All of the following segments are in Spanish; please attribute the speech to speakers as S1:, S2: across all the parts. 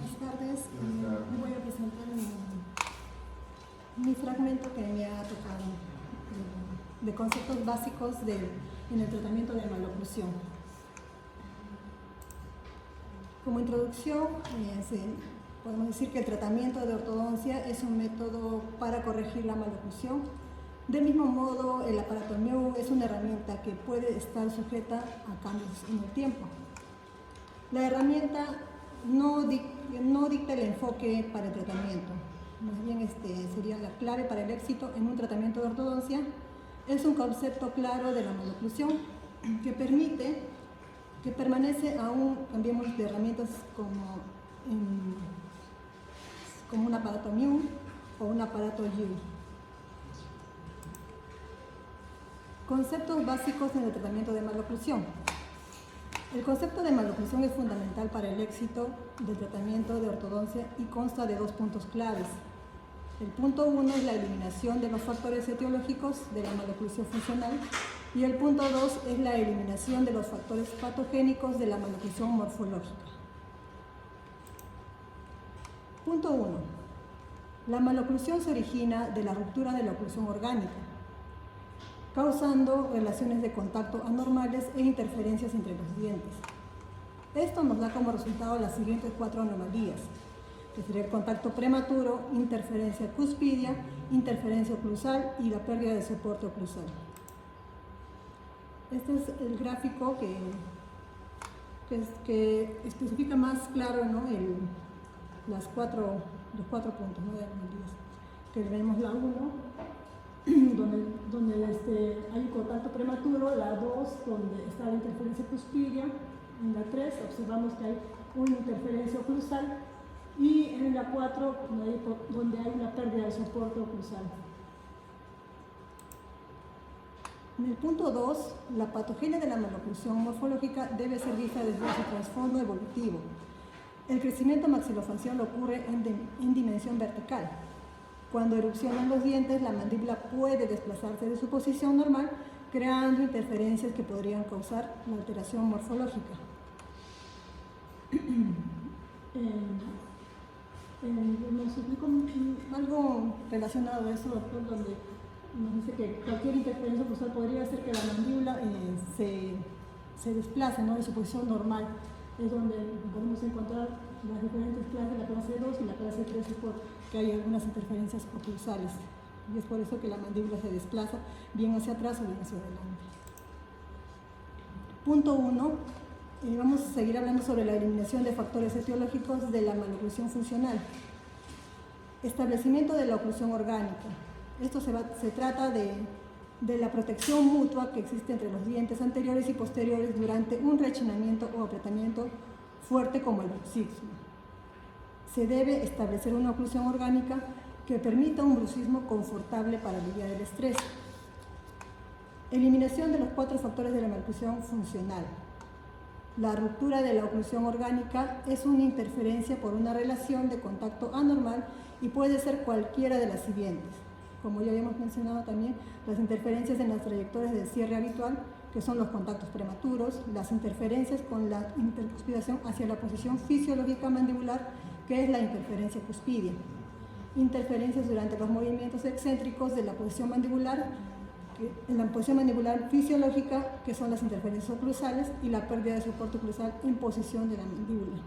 S1: buenas tardes. Voy a presentar mi fragmento que me ha tocado de conceptos básicos en el tratamiento de maloclusión. Como introducción, podemos decir que el tratamiento de ortodoncia es un método para corregir la maloclusión. Del mismo modo, el aparato Mew es una herramienta que puede estar sujeta a cambios en el tiempo. La herramienta no dicta el enfoque para el tratamiento, más bien sería la clave para el éxito en un tratamiento de ortodoncia. Es un concepto claro de la maloclusión que permite que permanece aún cambiemos de herramientas como un aparato Mew o un aparato Yu. Conceptos básicos en el tratamiento de maloclusión. El concepto de maloclusión es fundamental para el éxito del tratamiento de ortodoncia y consta de dos puntos claves. El punto 1 es la eliminación de los factores etiológicos de la maloclusión funcional y el punto 2 es la eliminación de los factores patogénicos de la maloclusión morfológica. Punto 1. La maloclusión se origina de la ruptura de la oclusión orgánica, causando relaciones de contacto anormales e interferencias entre los dientes. Esto nos da como resultado las siguientes 4 anomalías, que sería el contacto prematuro, interferencia cuspidia, interferencia oclusal y la pérdida de soporte oclusal. Este es el gráfico que especifica más claro, ¿no? los cuatro puntos, ¿no? de anomalías. Que vemos la 1, donde hay un contacto prematuro, la 2 donde está la interferencia cuspidia, en la 3 observamos que hay una interferencia oclusal y en la 4 donde hay una pérdida de soporte oclusal. En el punto 2, la patogenia de la maloclusión morfológica debe ser vista desde su trasfondo evolutivo. El crecimiento maxilofacial ocurre en dimensión vertical. Cuando erupcionan los dientes, la mandíbula puede desplazarse de su posición normal, creando interferencias que podrían causar la alteración morfológica. Nos explicó algo relacionado a eso, doctor, donde nos dice que cualquier interferencia oclusal podría hacer que la mandíbula se desplace, ¿no? de su posición normal. Es donde podemos encontrar las diferentes clases, la clase 2 y la clase 3, porque hay algunas interferencias oclusales. Y es por eso que la mandíbula se desplaza bien hacia atrás o bien hacia adelante. Punto 1. Vamos a seguir hablando sobre la eliminación de factores etiológicos de la maloclusión funcional. Establecimiento de la oclusión orgánica. Esto se trata de la protección mutua que existe entre los dientes anteriores y posteriores durante un rechinamiento o apretamiento fuerte como el bruxismo. Se debe establecer una oclusión orgánica que permita un bruxismo confortable para aliviar el estrés. Eliminación de los 4 factores de la maloclusión funcional. La ruptura de la oclusión orgánica es una interferencia por una relación de contacto anormal y puede ser cualquiera de las siguientes. Como ya habíamos mencionado también, las interferencias en las trayectorias de cierre habitual, que son los contactos prematuros, las interferencias con la intercuspidación hacia la posición fisiológica mandibular, que es la interferencia cuspidia, interferencias durante los movimientos excéntricos de la posición mandibular, en la posición mandibular fisiológica, que son las interferencias oclusales, y la pérdida de soporte oclusal en posición de la mandíbula.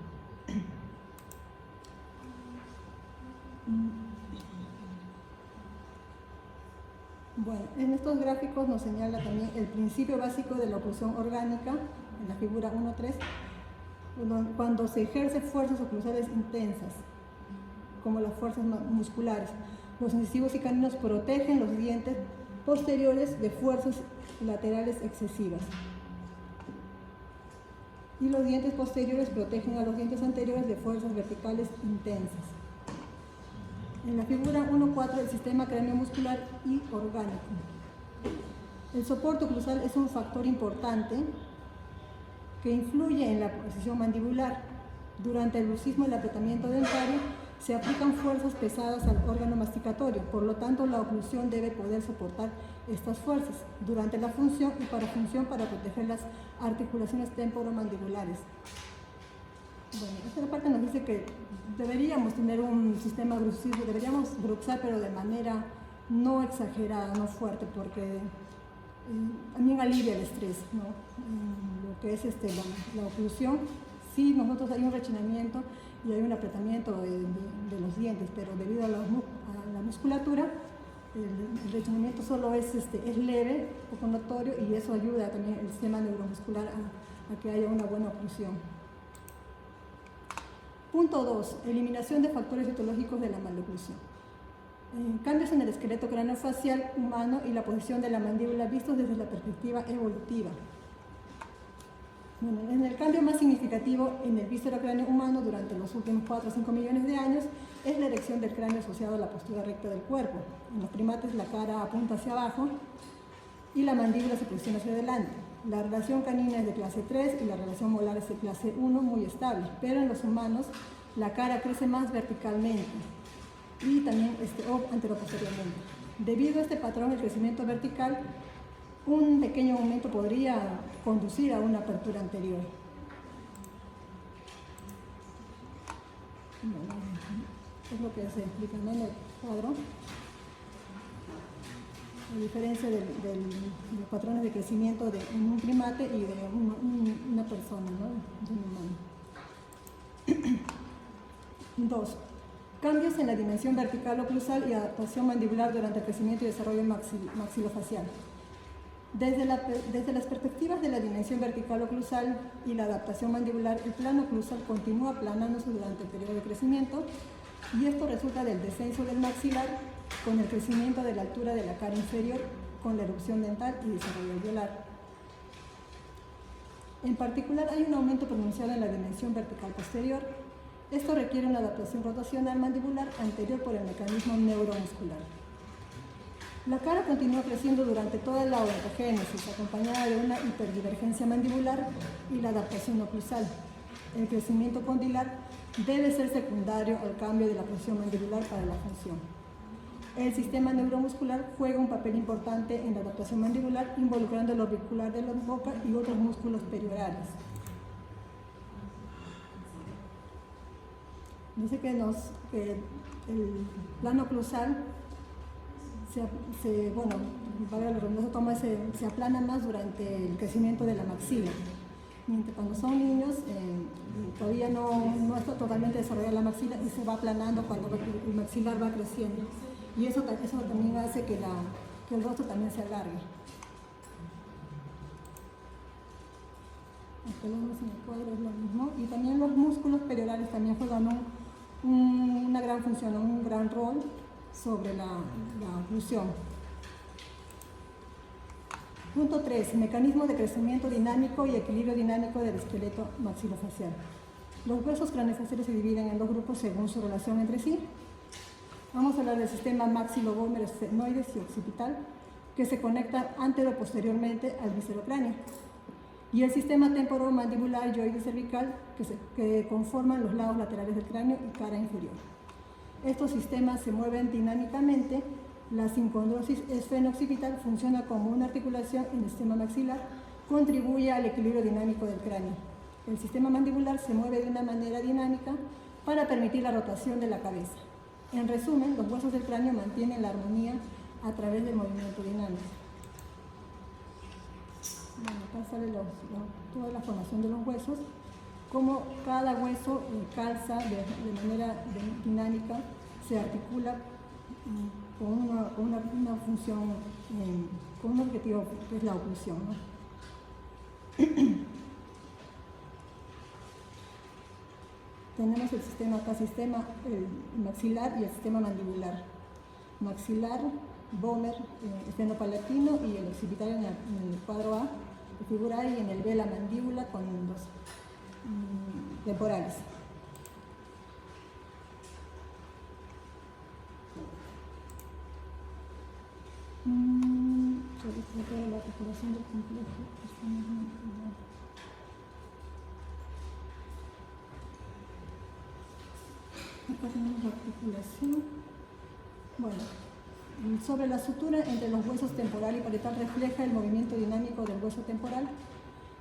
S1: Bueno, en estos gráficos nos señala también el principio básico de la oclusión orgánica, en la figura 1.3, cuando se ejercen fuerzas oclusales intensas, como las fuerzas musculares. Los incisivos y caninos protegen los dientes posteriores de fuerzas laterales excesivas. Y los dientes posteriores protegen a los dientes anteriores de fuerzas verticales intensas. En la figura 1.4, el sistema craneomuscular y orgánico. El soporte oclusal es un factor importante que influye en la posición mandibular. Durante el bruxismo y el apretamiento dentario se aplican fuerzas pesadas al órgano masticatorio, por lo tanto la oclusión debe poder soportar estas fuerzas durante la función para proteger las articulaciones temporomandibulares. Bueno, esta parte nos dice que deberíamos tener un sistema bruxismo, deberíamos bruxar, pero de manera no exagerada, no fuerte, porque también alivia el estrés, ¿no? Lo que es la oclusión, sí, nosotros hay un rechinamiento y hay un apretamiento de los dientes, pero debido a la musculatura, el rechinamiento solo es leve, poco notorio, y eso ayuda también el sistema neuromuscular a que haya una buena oclusión. Punto 2. Eliminación de factores etiológicos de la maloclusión. Cambios en el esqueleto craneofacial humano y la posición de la mandíbula vistos desde la perspectiva evolutiva. Bueno, en el cambio más significativo en el viscerocráneo humano durante los últimos 4 o 5 millones de años es la erección del cráneo asociado a la postura recta del cuerpo. En los primates la cara apunta hacia abajo y la mandíbula se posiciona hacia adelante. La relación canina es de clase 3 y la relación molar es de clase 1, muy estable, pero en los humanos la cara crece más verticalmente y también anteroposteriormente. Debido a este patrón, el crecimiento vertical, un pequeño aumento podría conducir a una apertura anterior. Bueno, es lo que se explica en el cuadro. La diferencia de los patrones de crecimiento de un primate y de una persona, ¿no? De un humano. 2. Cambios en la dimensión vertical oclusal y adaptación mandibular durante el crecimiento y desarrollo maxilofacial. Desde las perspectivas de la dimensión vertical oclusal y la adaptación mandibular, el plano oclusal continúa aplanándose durante el periodo de crecimiento, y esto resulta del descenso del maxilar con el crecimiento de la altura de la cara inferior, con la erupción dental y desarrollo alveolar. En particular, hay un aumento pronunciado en la dimensión vertical posterior. Esto requiere una adaptación rotacional mandibular anterior por el mecanismo neuromuscular. La cara continúa creciendo durante toda la odontogénesis, acompañada de una hiperdivergencia mandibular y la adaptación oclusal. El crecimiento condilar debe ser secundario al cambio de la posición mandibular para la función. El sistema neuromuscular juega un papel importante en la adaptación mandibular, involucrando el orbicular de la boca y otros músculos periorales. Dice que el plano oclusal se aplana más durante el crecimiento de la maxila. Mientras cuando son niños, todavía no está totalmente desarrollada la maxila y se va aplanando cuando el maxilar va creciendo. Y eso también hace que el rostro también se alargue. Aquí lo vemos en el cuadro, es lo mismo. Y también los músculos periorales también juegan una gran función, un gran rol sobre la oclusión. Punto 3. Mecanismo de crecimiento dinámico y equilibrio dinámico del esqueleto maxilofacial. Los huesos craneofaciales se dividen en dos grupos según su relación entre sí. Vamos a hablar del sistema maxilo-vomer, estenoides y occipital, que se conecta antero-posteriormente al viscerocráneo, y el sistema temporomandibular yoide cervical, que conforman los lados laterales del cráneo y cara inferior. Estos sistemas se mueven dinámicamente. La sincondrosis esfeno-occipital funciona como una articulación en el sistema maxilar, contribuye al equilibrio dinámico del cráneo. El sistema mandibular se mueve de una manera dinámica para permitir la rotación de la cabeza. En resumen, los huesos del cráneo mantienen la armonía a través del movimiento dinámico. Bueno, acá sale toda la formación de los huesos, cómo cada hueso calza de manera dinámica, se articula con una función, con un objetivo que es la oclusión, ¿no? Tenemos el sistema el maxilar y el sistema mandibular. Maxilar, vomer, estenopalatino, y el occipital en el cuadro A, de figura A, y en el B la mandíbula con los temporales. La articulación del complejo. Acá tenemos la articulación. Bueno, sobre la sutura entre los huesos temporal y parietal refleja el movimiento dinámico del hueso temporal,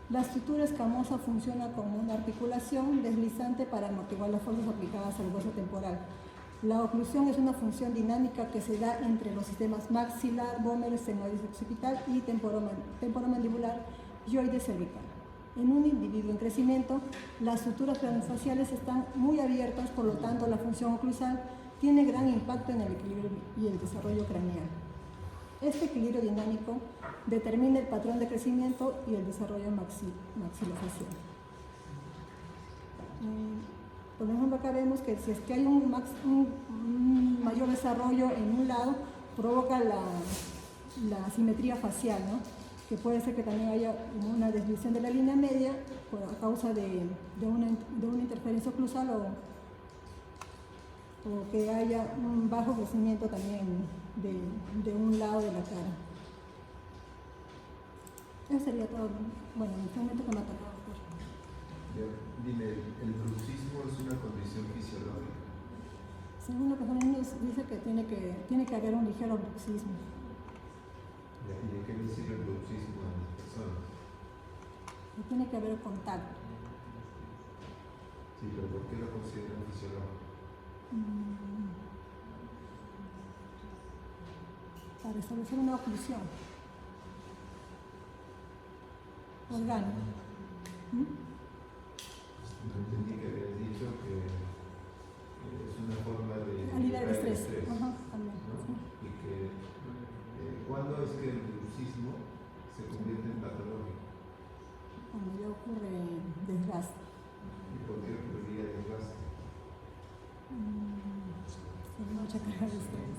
S1: La estructura escamosa funciona como una articulación deslizante para amortiguar las fuerzas aplicadas al hueso temporal. La oclusión es una función dinámica que se da entre los sistemas maxilar, vómer, estenoides occipital y temporomandibular y oide cervical. En un individuo en crecimiento, las estructuras craneofaciales están muy abiertas, por lo tanto la función oclusal tiene gran impacto en el equilibrio y el desarrollo craneal. Este equilibrio dinámico determina el patrón de crecimiento y el desarrollo maxilofacial. Por ejemplo, acá vemos que si es que hay un mayor desarrollo en un lado, provoca la asimetría facial, ¿no? Que puede ser que también haya una desviación de la línea media a causa de una interferencia oclusal o que haya un bajo crecimiento también de un lado de la cara. Eso sería todo. Bueno, en este momento que me ha tocado.
S2: Dime, ¿el bruxismo es una condición fisiológica?
S1: Según lo que nos dice que tiene que haber un ligero bruxismo.
S2: ¿Y de qué le sirve el bruxismo a las personas?
S1: Y tiene que haber contacto.
S2: Sí, pero ¿por qué lo consideran fisiológico?
S1: Para establecer una oclusión orgánica.
S2: No entendí que habías dicho que es una forma de
S1: aliviar el estrés. Ajá, también.
S2: ¿no?
S1: Sí.
S2: Y que ¿cuándo es que el bruxismo se convierte en patológico?
S1: Cuando ya ocurre desgaste.
S2: ¿Y por qué ocurriría desgaste?
S1: Tiene mucha carga de estrés.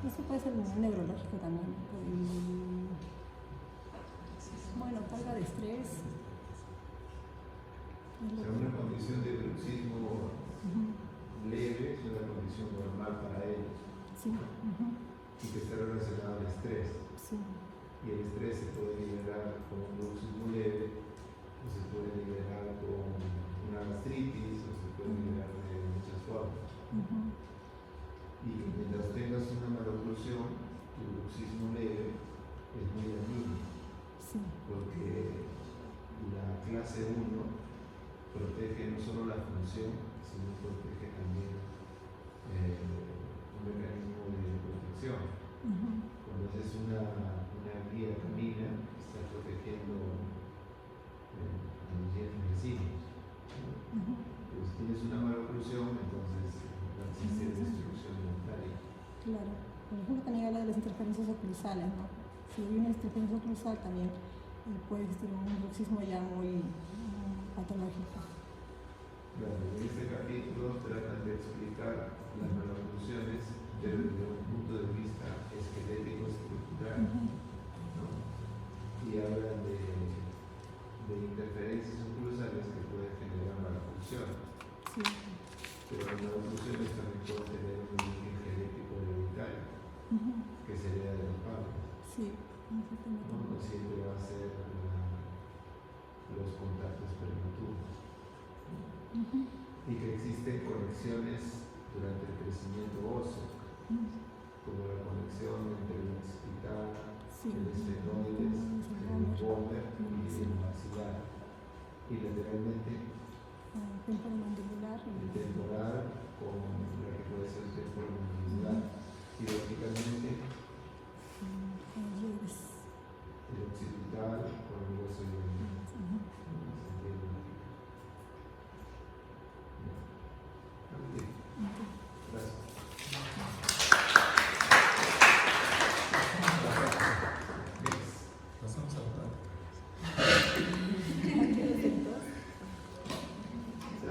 S1: Eso puede ser neurológico también. Bueno, carga de estrés.
S2: O sea, una condición de bruxismo leve es una condición normal para ellos.
S1: Sí.
S2: Y que está relacionado al estrés.
S1: Sí.
S2: Y el estrés se puede liberar con un bruxismo leve, o se puede liberar con una gastritis, o se puede liberar de muchas formas. Y que mientras tengas una maloclusión, tu bruxismo leve es muy dañino.
S1: Sí.
S2: Porque la clase 1 protege no solo la función, sino protege también un mecanismo de protección. Cuando haces una guía camina, estás protegiendo a los dientes vecinos. Pues si tienes una mala oclusión, entonces va a existir destrucción dentaria.
S1: Claro. Por ejemplo, también habla de las interferencias oclusales, ¿no? Si hay una interferencia oclusal también puede existir un bruxismo ya muy patológico.
S2: Claro, en este capítulo tratan de explicar las maloclusiones desde un punto de vista esquelético estructural, ¿no? Y hablan de interferencias oclusales que pueden generar maloclusión.
S1: Sí.
S2: Pero las maloclusiones también pueden tener un origen genético hereditario, que sería de los padres.
S1: Sí, exactamente.
S2: No siempre va a ser los contactos prematuros. Y que existen conexiones durante el crecimiento óseo, como la conexión entre el occipital, el esfenoides, el vómer y el maxilar. Y lateralmente
S1: El temporomandibular.
S2: el temporal con la que puede ser el temporomandibular. Y verticalmente el occipital con el hueso iliaco.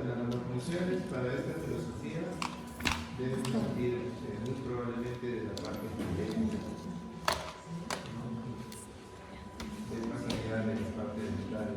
S2: Las conclusiones para esta filosofía deben partir muy probablemente de la parte genética, de más allá de la parte mental.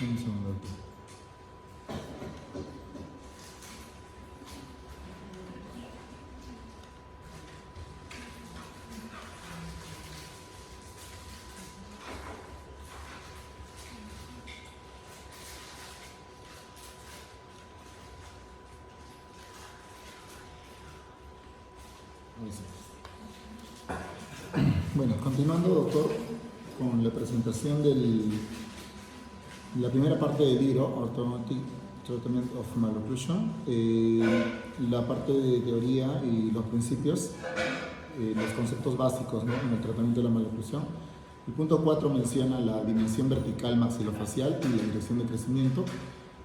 S3: Un segundo, doctor. Bueno, continuando, doctor, con la presentación de la primera parte del libro, Automatic Treatment of Malocclusion, la parte de teoría y los principios, los conceptos básicos, ¿no?, en el tratamiento de la malocclusión. El punto 4 menciona la dimensión vertical maxilofacial y la dirección de crecimiento.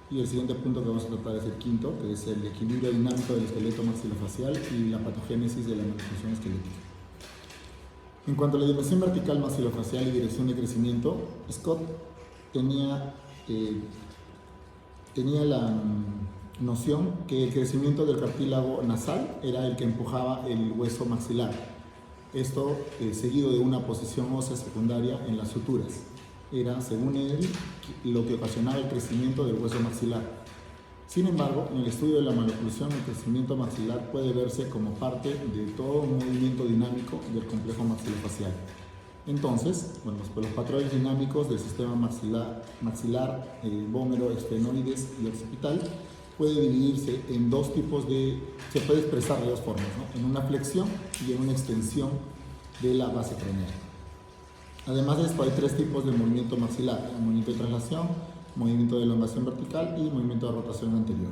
S3: Y el siguiente punto que vamos a tratar es el quinto, que es el equilibrio dinámico del esqueleto maxilofacial y la patogénesis de la malocclusión esquelética. En cuanto a la dimensión vertical maxilofacial y dirección de crecimiento, Scott tenía la noción que el crecimiento del cartílago nasal era el que empujaba el hueso maxilar. Esto seguido de una posición ósea secundaria en las suturas. Era, según él, lo que ocasionaba el crecimiento del hueso maxilar. Sin embargo, en el estudio de la malocclusión, el crecimiento maxilar puede verse como parte de todo un movimiento dinámico del complejo maxilofacial. Entonces, bueno, los patrones dinámicos del sistema maxilar, vómero, esfenoides y occipital puede dividirse en dos tipos se puede expresar de dos formas, ¿no?, en una flexión y en una extensión de la base craneal. Además de esto, hay tres tipos de movimiento maxilar: el movimiento de traslación, movimiento de elongación vertical y movimiento de rotación anterior.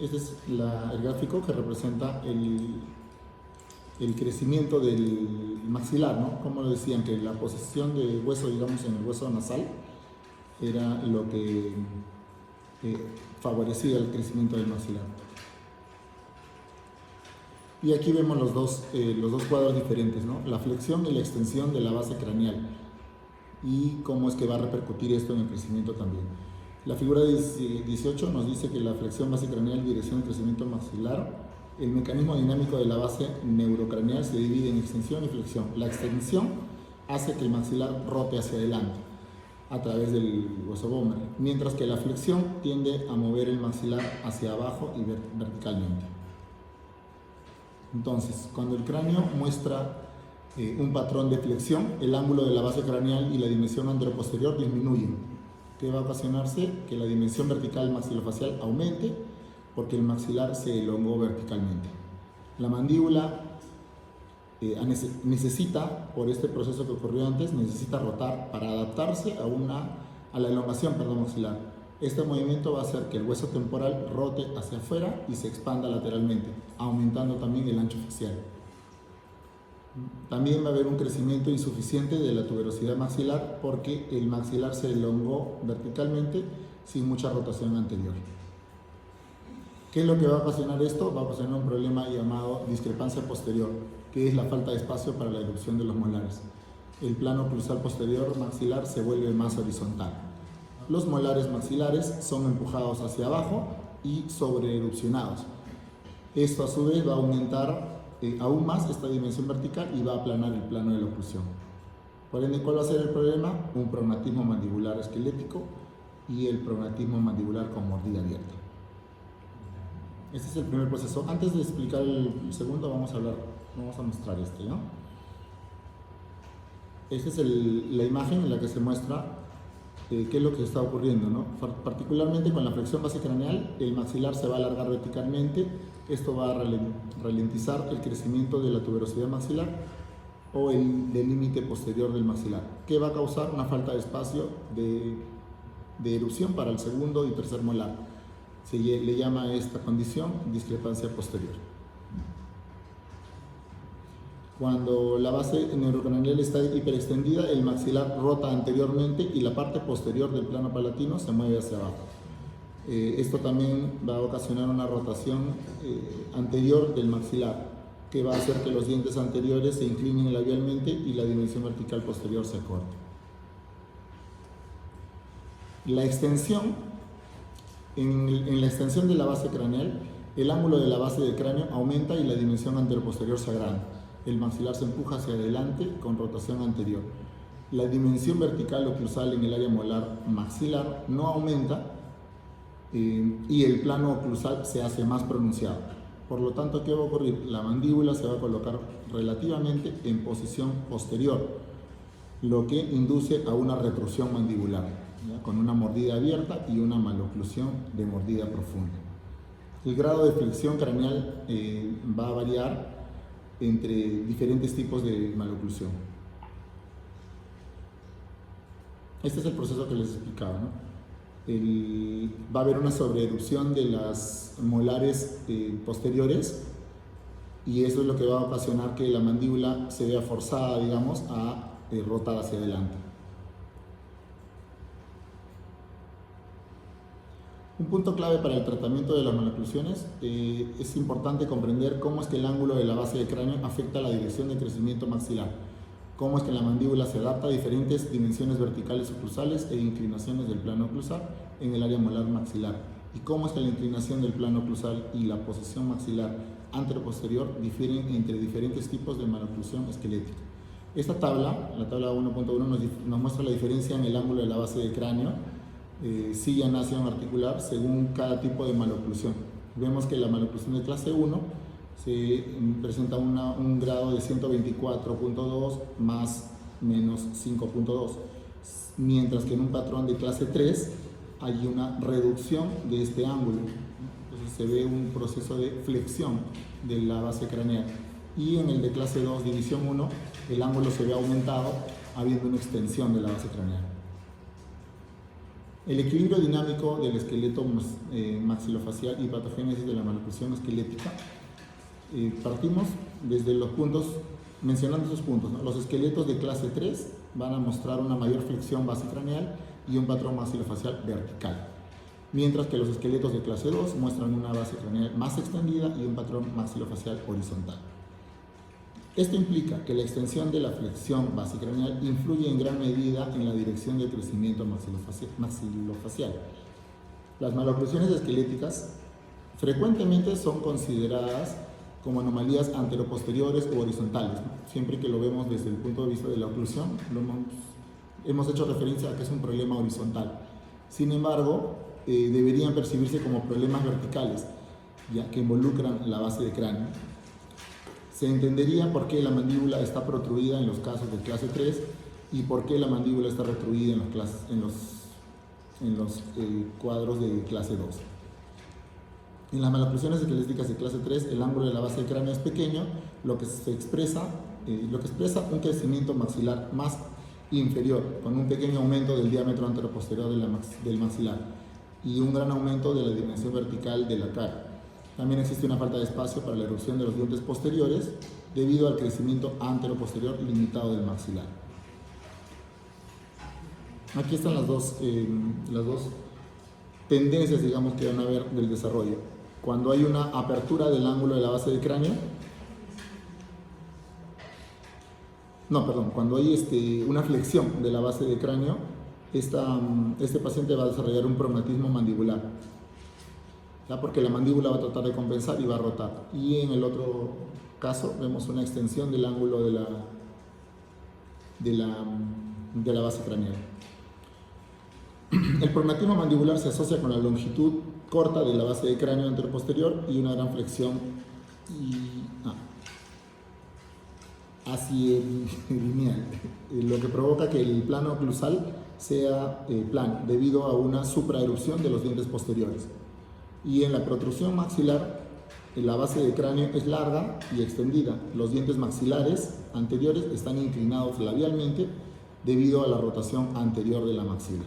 S3: Este es el gráfico que representa el crecimiento del maxilar, ¿no? Como lo decían, que la posición de hueso, digamos, en el hueso nasal era lo que favorecía el crecimiento del maxilar. Y aquí vemos los dos cuadros diferentes, ¿no?, la flexión y la extensión de la base craneal, y cómo es que va a repercutir esto en el crecimiento también. La figura 18 nos dice que la flexión base craneal y dirección de crecimiento maxilar, el mecanismo dinámico de la base neurocraneal se divide en extensión y flexión. La extensión hace que el maxilar rote hacia adelante a través del hueso vómero, mientras que la flexión tiende a mover el maxilar hacia abajo y verticalmente. Entonces, cuando el cráneo muestra un patrón de flexión, el ángulo de la base craneal y la dimensión anteroposterior disminuyen. ¿Qué va a ocasionarse? Que la dimensión vertical maxilofacial aumente porque el maxilar se elongó verticalmente. La mandíbula necesita, por este proceso que ocurrió antes, necesita rotar para adaptarse a la elongación maxilar. Este movimiento va a hacer que el hueso temporal rote hacia afuera y se expanda lateralmente, aumentando también el ancho facial. También va a haber un crecimiento insuficiente de la tuberosidad maxilar porque el maxilar se elongó verticalmente sin mucha rotación anterior. ¿Qué es lo que va a ocasionar esto? Va a ocasionar un problema llamado discrepancia posterior, que es la falta de espacio para la erupción de los molares. El plano oclusal posterior maxilar se vuelve más horizontal. Los molares maxilares son empujados hacia abajo y sobreerupcionados. Esto a su vez va a aumentar aún más esta dimensión vertical y va a aplanar el plano de la oclusión. Por ende, ¿cuál va a ser el problema? Un prognatismo mandibular esquelético y el prognatismo mandibular con mordida abierta. Este es el primer proceso. Antes de explicar el segundo, vamos a mostrar este, ¿no? Esta es la imagen en la que se muestra qué es lo que está ocurriendo, ¿no? Particularmente con la flexión base craneal, el maxilar se va a alargar verticalmente. Esto va a ralentizar el crecimiento de la tuberosidad maxilar o el límite posterior del maxilar, que va a causar una falta de espacio de erupción para el segundo y tercer molar. Se le llama a esta condición discrepancia posterior. Cuando la base neurocraneal está hiperextendida, el maxilar rota anteriormente y la parte posterior del plano palatino se mueve hacia abajo. Esto también va a ocasionar una rotación anterior del maxilar, que va a hacer que los dientes anteriores se inclinen labialmente y la dimensión vertical posterior se acorte. La extensión, en la extensión de la base craneal, el ángulo de la base del cráneo aumenta y la dimensión anteroposterior se agranda. El maxilar se empuja hacia adelante con rotación anterior. La dimensión vertical oclusal en el área molar maxilar no aumenta y el plano oclusal se hace más pronunciado. Por lo tanto, ¿qué va a ocurrir? La mandíbula se va a colocar relativamente en posición posterior, lo que induce a una retrusión mandibular, ¿ya? Con una mordida abierta y una maloclusión de mordida profunda. El grado de flexión craneal va a variar entre diferentes tipos de maloclusión. Este es el proceso que les explicaba, ¿no? Va a haber una sobreerupción de las molares posteriores y eso es lo que va a ocasionar que la mandíbula se vea forzada, digamos, a rotar hacia adelante. Un punto clave para el tratamiento de las maloclusiones es importante comprender cómo es que el ángulo de la base del cráneo afecta la dirección de crecimiento maxilar, cómo es que la mandíbula se adapta a diferentes dimensiones verticales oclusales e inclinaciones del plano oclusal en el área molar maxilar, y cómo es que la inclinación del plano oclusal y la posición maxilar anteroposterior difieren entre diferentes tipos de maloclusión esquelética. Esta tabla, la tabla 1.1, nos muestra la diferencia en el ángulo de la base del cráneo, silla, nación, articular, según cada tipo de maloclusión. Vemos que la maloclusión de clase 1 se presenta un grado de 124.2 más menos 5.2, mientras que en un patrón de clase 3 hay una reducción de este ángulo. Entonces se ve un proceso de flexión de la base craneal, y en el de clase 2, división 1, el ángulo se ve aumentado habiendo una extensión de la base craneal. El equilibrio dinámico del esqueleto maxilofacial y patogénesis de la maloclusión esquelética. Partimos desde los puntos, mencionando esos puntos, ¿no? Los esqueletos de clase 3 van a mostrar una mayor flexión basicraneal y un patrón maxilofacial vertical, mientras que los esqueletos de clase 2 muestran una base craneal más extendida y un patrón maxilofacial horizontal. Esto implica que la extensión de la flexión basicraneal influye en gran medida en la dirección de crecimiento maxilofacial. Las maloclusiones esqueléticas frecuentemente son consideradas como anomalías anteroposteriores o horizontales, ¿no? Siempre que lo vemos desde el punto de vista de la oclusión, hemos hecho referencia a que es un problema horizontal. Sin embargo, deberían percibirse como problemas verticales, ya que involucran la base de cráneo. Se entendería por qué la mandíbula está protruida en los casos de clase 3 y por qué la mandíbula está retruida en los cuadros de clase 2. En las maloclusiones esqueléticas de clase 3, el ángulo de la base del cráneo es pequeño, lo que expresa un crecimiento maxilar más inferior, con un pequeño aumento del diámetro anteroposterior del maxilar y un gran aumento de la dimensión vertical de la cara. También existe una falta de espacio para la erupción de los dientes posteriores debido al crecimiento anteroposterior limitado del maxilar. Aquí están las dos tendencias, digamos, que van a haber del desarrollo. Cuando hay una apertura del ángulo de la base del cráneo, cuando hay una flexión de la base del cráneo, este paciente va a desarrollar un prognatismo mandibular, ¿ya? Porque la mandíbula va a tratar de compensar y va a rotar. Y en el otro caso vemos una extensión del ángulo de la base craneal. El prognatismo mandibular se asocia con la longitud corta de la base del cráneo anteroposterior y una gran flexión lineal, lo que provoca que el plano oclusal sea plano debido a una supraerupción de los dientes posteriores. Y en la protrusión maxilar, la base del cráneo es larga y extendida. Los dientes maxilares anteriores están inclinados labialmente debido a la rotación anterior de la maxila.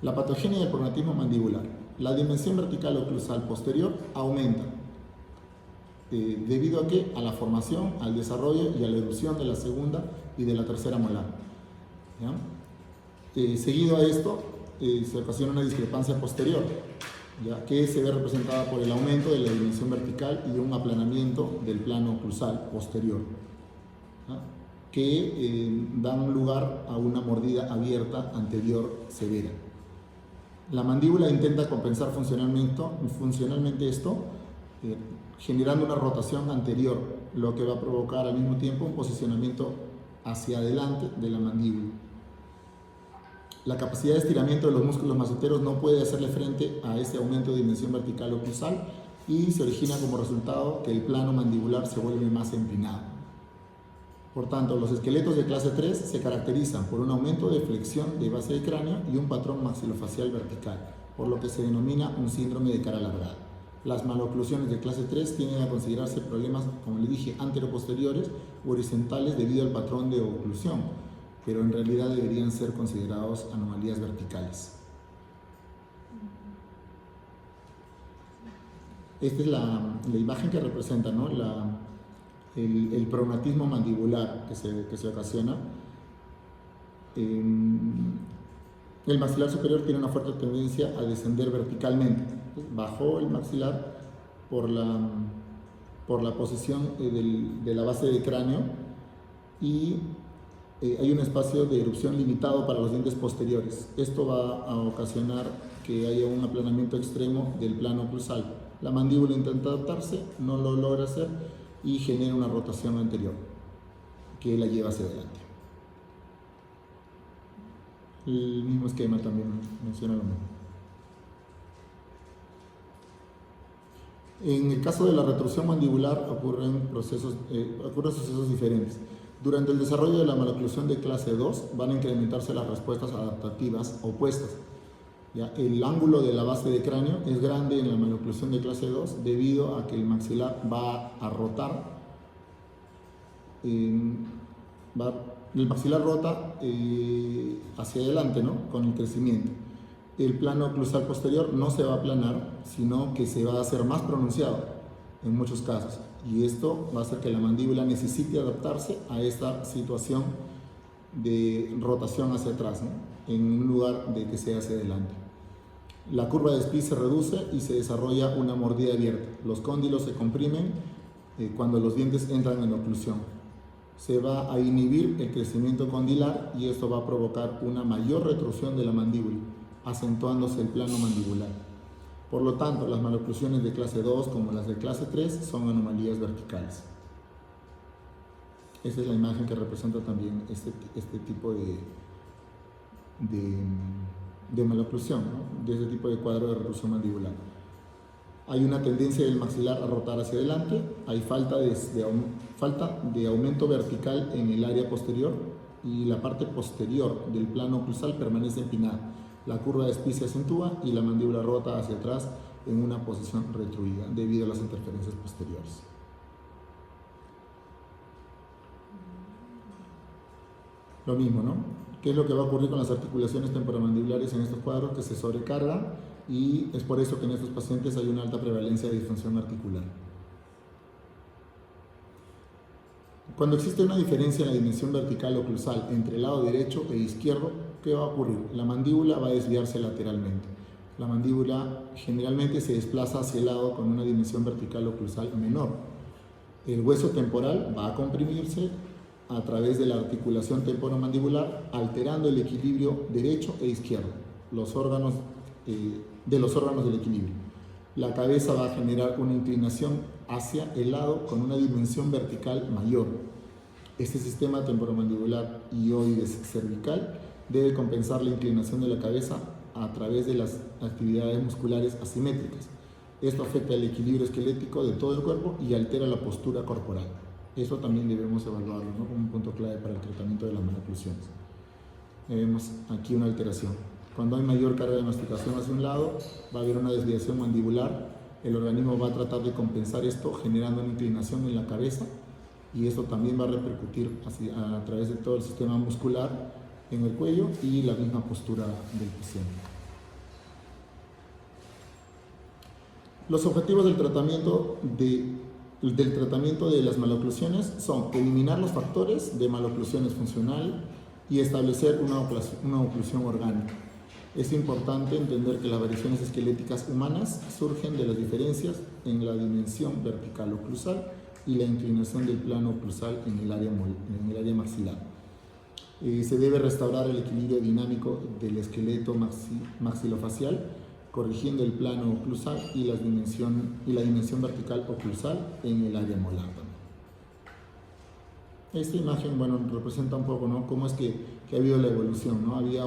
S3: La patogenia del prognatismo mandibular. La dimensión vertical oclusal posterior aumenta. ¿Debido a qué? A la formación, al desarrollo y a la erupción de la segunda y de la tercera molar. Seguido a esto, se ocasiona una discrepancia posterior, ¿ya? Que se ve representada por el aumento de la dimensión vertical y un aplanamiento del plano oclusal posterior, ¿ya? Que dan lugar a una mordida abierta anterior severa. La mandíbula intenta compensar funcionalmente esto, generando una rotación anterior, lo que va a provocar al mismo tiempo un posicionamiento hacia adelante de la mandíbula. La capacidad de estiramiento de los músculos maceteros no puede hacerle frente a ese aumento de dimensión vertical oclusal y se origina como resultado que el plano mandibular se vuelve más empinado. Por tanto, los esqueletos de clase 3 se caracterizan por un aumento de flexión de base de cráneo y un patrón maxilofacial vertical, por lo que se denomina un síndrome de cara alargada. Las maloclusiones de clase 3 tienden a considerarse problemas, como le dije, anteroposteriores o horizontales debido al patrón de oclusión, pero en realidad deberían ser considerados anomalías verticales. Esta es la imagen que representa, ¿no?, el prognatismo mandibular que se ocasiona. El maxilar superior tiene una fuerte tendencia a descender verticalmente. Bajó el maxilar por la posición de la base del cráneo y hay un espacio de erupción limitado para los dientes posteriores. Esto va a ocasionar que haya un aplanamiento extremo del plano oclusal. La mandíbula intenta adaptarse, no lo logra hacer y genera una rotación anterior que la lleva hacia adelante. El mismo esquema también menciona lo mismo. En el caso de la retrusión mandibular ocurren sucesos diferentes. Durante el desarrollo de la maloclusión de clase 2 van a incrementarse las respuestas adaptativas opuestas. ¿Ya? El ángulo de la base de cráneo es grande en la maloclusión de clase 2 debido a que el maxilar va a rotar. El maxilar rota hacia adelante, ¿no?, con el crecimiento. El plano oclusal posterior no se va a aplanar, sino que se va a hacer más pronunciado en muchos casos. Y esto va a hacer que la mandíbula necesite adaptarse a esta situación de rotación hacia atrás, ¿no?, en un lugar de que sea hacia adelante. La curva de Spitz se reduce y se desarrolla una mordida abierta. Los cóndilos se comprimen cuando los dientes entran en oclusión. Se va a inhibir el crecimiento condilar y esto va a provocar una mayor retrusión de la mandíbula, acentuándose el plano mandibular. Por lo tanto, las maloclusiones de clase 2 como las de clase 3 son anomalías verticales. Esta es la imagen que representa también este tipo de maloclusión, ¿no?, de este tipo de cuadro de retrusión mandibular. Hay una tendencia del maxilar a rotar hacia adelante, hay falta de aumento vertical en el área posterior y la parte posterior del plano oclusal permanece empinada. La curva de Spitz se acentúa y la mandíbula rota hacia atrás en una posición retruida debido a las interferencias posteriores. Lo mismo, ¿no? ¿Qué es lo que va a ocurrir con las articulaciones temporomandibulares en estos cuadros? Que se sobrecargan y es por eso que en estos pacientes hay una alta prevalencia de disfunción articular. Cuando existe una diferencia en la dimensión vertical oclusal entre el lado derecho e izquierdo, ¿qué va a ocurrir? La mandíbula va a desviarse lateralmente. La mandíbula generalmente se desplaza hacia el lado con una dimensión vertical oclusal menor. El hueso temporal va a comprimirse a través de la articulación temporomandibular, alterando el equilibrio derecho e izquierdo, los órganos del equilibrio. La cabeza va a generar una inclinación hacia el lado con una dimensión vertical mayor. Este sistema temporomandibular hioides cervical debe compensar la inclinación de la cabeza a través de las actividades musculares asimétricas. Esto afecta el equilibrio esquelético de todo el cuerpo y altera la postura corporal. Eso también debemos evaluarlo, ¿no?, como un punto clave para el tratamiento de las maloclusiones. Vemos aquí una alteración. Cuando hay mayor carga de masticación hacia un lado, va a haber una desviación mandibular. El organismo va a tratar de compensar esto generando una inclinación en la cabeza y esto también va a repercutir a través de todo el sistema muscular en el cuello y la misma postura del paciente. Los objetivos del tratamiento de las maloclusiones son eliminar los factores de maloclusiones funcional y establecer una oclusión orgánica. Es importante entender que las variaciones esqueléticas humanas surgen de las diferencias en la dimensión vertical oclusal y la inclinación del plano oclusal en el área maxilar. Se debe restaurar el equilibrio dinámico del esqueleto maxilofacial, corrigiendo el plano oclusal y la dimensión vertical oclusal en el área molar. Esta imagen, bueno, representa un poco, ¿no?, cómo es que ha habido la evolución, ¿no? Había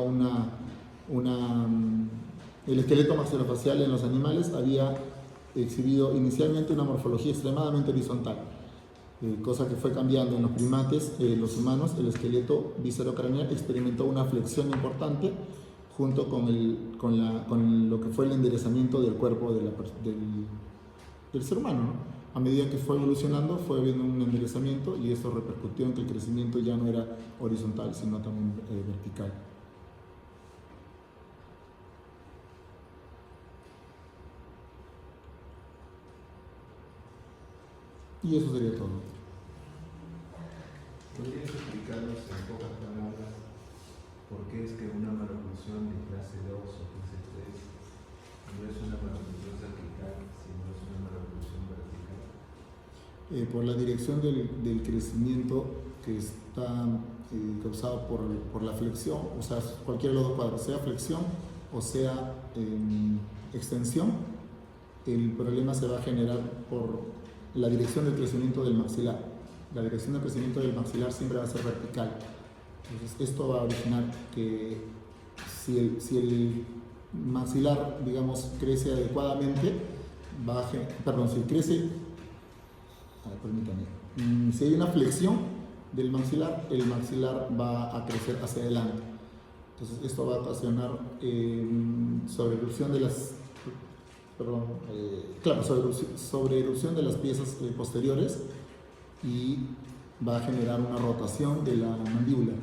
S3: el esqueleto maxilofacial en los animales había exhibido inicialmente una morfología extremadamente horizontal, cosa que fue cambiando en los primates. Los humanos, el esqueleto viscerocraneal experimentó una flexión importante junto con lo que fue el enderezamiento del cuerpo del ser humano, ¿no? A medida que fue evolucionando, fue habiendo un enderezamiento y esto repercutió en que el crecimiento ya no era horizontal, sino también vertical. Y eso sería todo.
S2: ¿Podrías explicarnos en pocas palabras por qué es que una maloclusión de clase 2 o clase 3 no es una maloclusión cervical, sino es una maloclusión vertical?
S3: Por la dirección del crecimiento que está causado por la flexión, o sea, cualquiera de los dos cuadros, sea flexión o sea extensión, el problema se va a generar por la dirección del crecimiento del maxilar. La dirección del crecimiento del maxilar siempre va a ser vertical. Entonces, esto va a originar que si el maxilar, digamos, crece adecuadamente, si crece, permítame, si hay una flexión del maxilar, el maxilar va a crecer hacia adelante. Entonces, esto va a ocasionar sobreerupción de las sobreerupción de las piezas posteriores y va a generar una rotación de la mandíbula,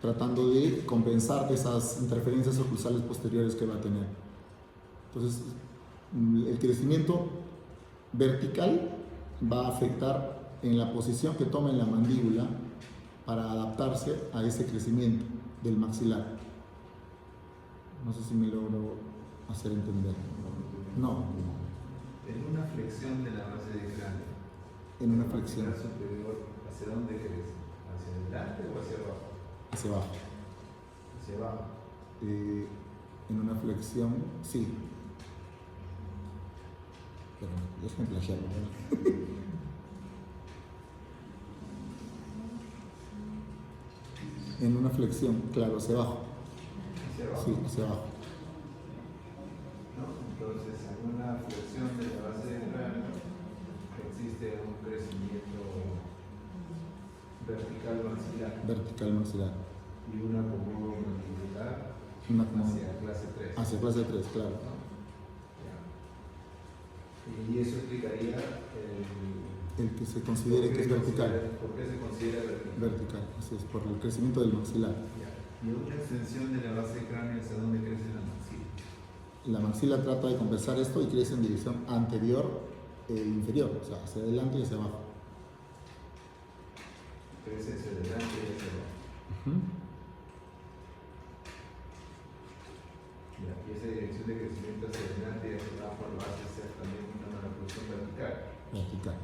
S3: tratando de compensar esas interferencias oclusales posteriores que va a tener. Entonces, el crecimiento vertical va a afectar en la posición que toma en la mandíbula para adaptarse a ese crecimiento del maxilar. No sé si me logro hacer entender. No.
S2: En una flexión de la base del cráneo.
S3: En una flexión.
S2: ¿La superior hacia dónde crece? ¿Hacia adelante o hacia abajo?
S3: Hacia abajo.
S2: Hacia abajo.
S3: En una flexión, sí. Pero déjenme plagiarlo. En una flexión, claro, hacia abajo.
S2: ¿Hacia abajo?
S3: Sí, hacia abajo.
S2: ¿No? Entonces, en una flexión de la base del cráneo existe un crecimiento vertical maxilar.
S3: Vertical maxilar.
S2: Y un acomodo mandibular hacia clase 3.
S3: Hacia clase 3, claro.
S2: ¿No? Y eso explicaría
S3: el que se considere que es vertical.
S2: ¿Por qué se considera vertical?
S3: Vertical, así es, por el crecimiento del maxilar.
S2: ¿Y una extensión de la base del cráneo hacia dónde crece la maxila?
S3: La maxila trata de compensar esto y crece en dirección anterior e inferior, o sea, hacia adelante y hacia abajo.
S2: Crece hacia adelante y hacia abajo. Y esa dirección de crecimiento hacia adelante y hacia abajo lo hace ser también una maloclusión vertical.
S3: Vertical.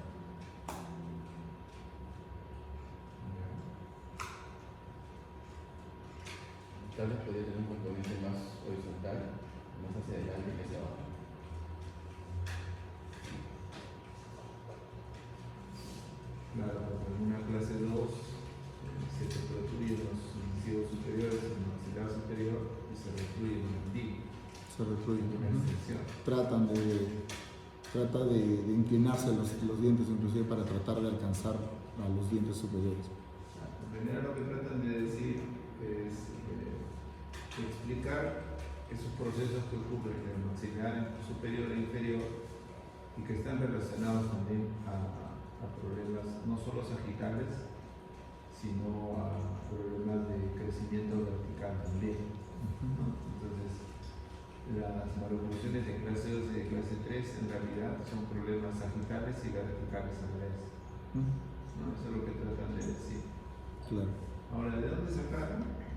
S4: Tal vez podría tener un componente más horizontal, más hacia adelante que hacia abajo.
S2: Claro, en una clase 2 se te protruyen los incisivos superiores, el maxilar superior y se recluye la mandíbula.
S3: Se recluyen.
S2: Una extensión.
S3: Trata de inclinarse los dientes, inclusive para tratar de alcanzar a los dientes superiores.
S2: En general lo que tratan de decir es explicar esos procesos que ocurren en el maxilar superior e inferior y que están relacionados también a problemas no solo sagittales, sino a problemas de crecimiento vertical también, ¿no? Entonces, las maloclusiones de clase 2 y de clase 3 en realidad son problemas sagittales y verticales a la vez, ¿no? Eso es lo que tratan de decir.
S3: Claro.
S2: Ahora, ¿de dónde sacaron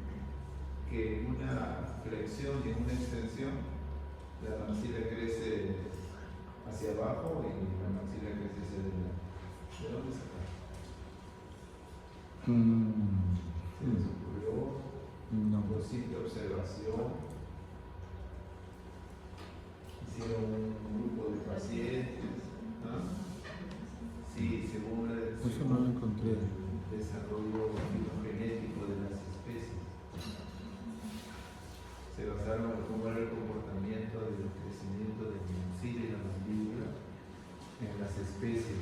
S2: que en una flexión y en una extensión la maxila crece hacia abajo y la maxila crece hacia adelante? ¿De dónde sacaron? ¿Se les ocurrió?
S3: No.
S2: ¿Por simple observación? ¿Hicieron un grupo de pacientes? ¿No? Sí, según una de
S3: Eso No lo encontré.
S2: el desarrollo filogenético de las especies. Se basaron en cómo era el comportamiento del crecimiento del miocilio y la mandíbula en las especies.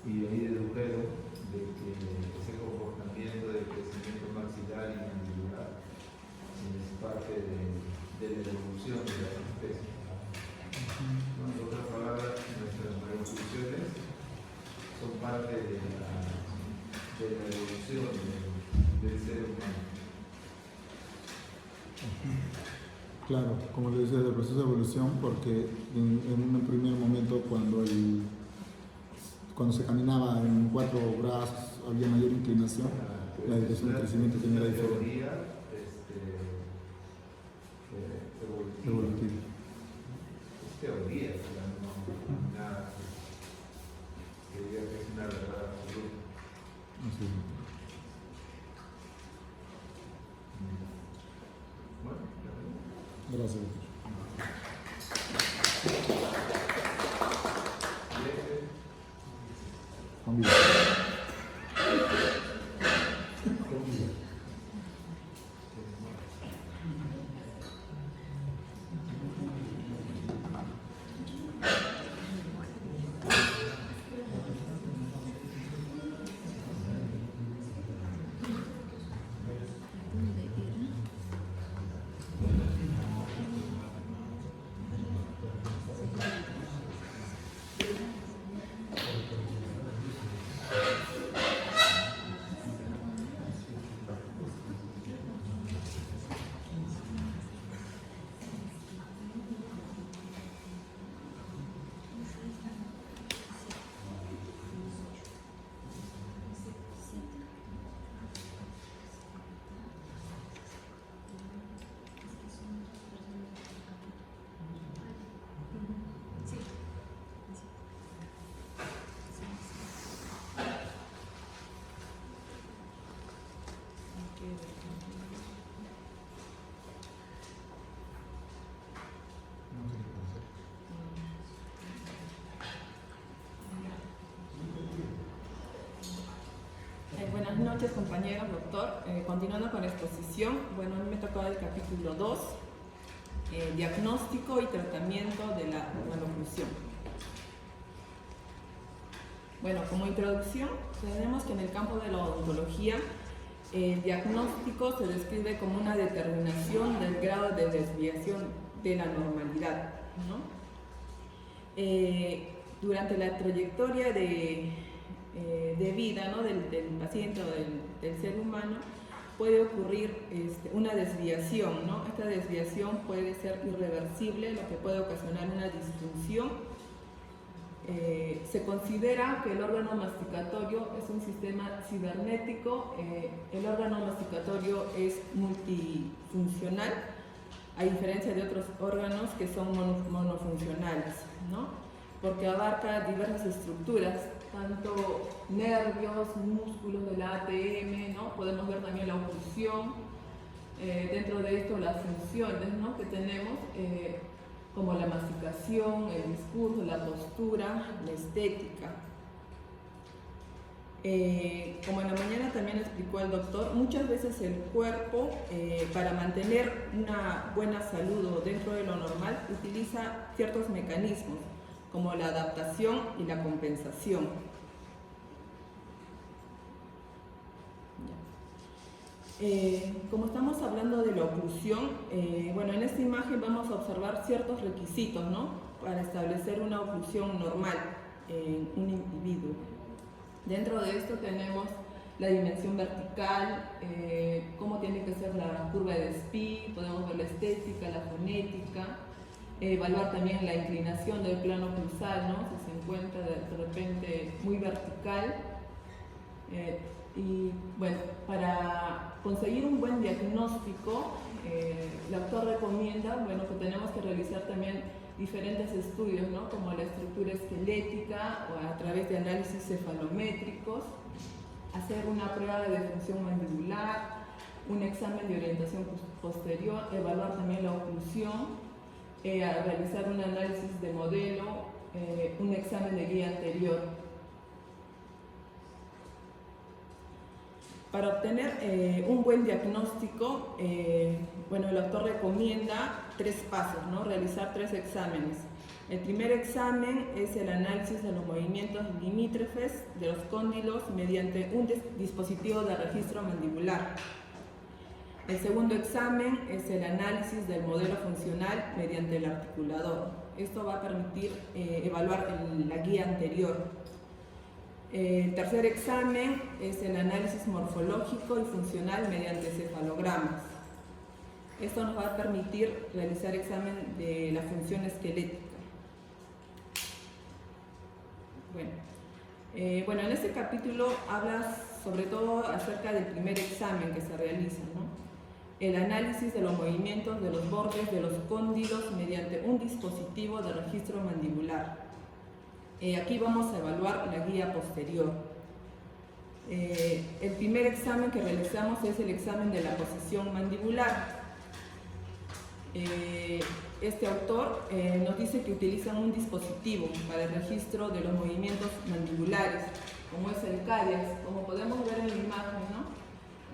S2: Y ahí dedujeron de que ese comportamiento de crecimiento maxilar y mandibular es parte de la evolución de las especies. En otras palabras, nuestras evoluciones son parte de la evolución del ser humano.
S3: Claro, como le decía, del proceso de evolución, porque en un primer momento cuando se caminaba en 4 brazos había mayor inclinación, la dirección de crecimiento tenía la diferencia. Evolutiva.
S2: Es teoría, no nada que diga que es una verdad absoluta.
S3: Así es.
S2: Bueno,
S3: Gracias. Juan Villa.
S5: Buenas noches, compañeros, doctor. Continuando con la exposición, bueno, a mí me tocó el capítulo 2, diagnóstico y tratamiento de la maloclusión. Bueno, como introducción, tenemos que en el campo de la odontología, el diagnóstico se describe como una determinación del grado de desviación de la normalidad, ¿no? Durante la trayectoria de vida, ¿no?, del paciente o del ser humano, puede ocurrir una desviación, ¿no? Esta desviación puede ser irreversible, lo que puede ocasionar una disfunción. Se considera que el órgano masticatorio es un sistema cibernético. El órgano masticatorio es multifuncional, a diferencia de otros órganos que son monofuncionales, ¿no?, porque abarca diversas estructuras, tanto nervios, músculos del ATM, ¿no? Podemos ver también la oclusión, dentro de esto las funciones, ¿no?, que tenemos, como la masticación, el discurso, la postura, la estética. Como en la mañana también explicó el doctor, muchas veces el cuerpo, para mantener una buena salud o dentro de lo normal, utiliza ciertos mecanismos, como la adaptación y la compensación. Como estamos hablando de la oclusión, bueno, en esta imagen vamos a observar ciertos requisitos, ¿no?, para establecer una oclusión normal en un individuo. Dentro de esto tenemos la dimensión vertical, cómo tiene que ser la curva de Despy, podemos ver la estética, la fonética, evaluar también la inclinación del plano oclusal, ¿no?, si se encuentra de repente muy vertical. Y bueno, para conseguir un buen diagnóstico, el autor recomienda, bueno, que tenemos que realizar también diferentes estudios, ¿no?, como la estructura esquelética o a través de análisis cefalométricos, hacer una prueba de función mandibular, un examen de orientación posterior, evaluar también la oclusión, realizar un análisis de modelo un examen de guía anterior. Para obtener un buen diagnóstico, el autor recomienda 3 pasos, ¿no? Realizar 3 exámenes. El primer examen es el análisis de los movimientos limítrofes de los cóndilos mediante un dispositivo de registro mandibular. El segundo examen es el análisis del modelo funcional mediante el articulador. Esto va a permitir evaluar la guía anterior. El tercer examen es el análisis morfológico y funcional mediante cefalogramas. Esto nos va a permitir realizar examen de la función esquelética. Bueno, en este capítulo habla sobre todo acerca del primer examen que se realiza, ¿no? El análisis de los movimientos de los bordes de los cóndilos mediante un dispositivo de registro mandibular. Aquí vamos a evaluar la guía posterior. El primer examen que realizamos es el examen de la posición mandibular. Este autor nos dice que utilizan un dispositivo para el registro de los movimientos mandibulares, como es el CADIAX, como podemos ver en la imagen, ¿no?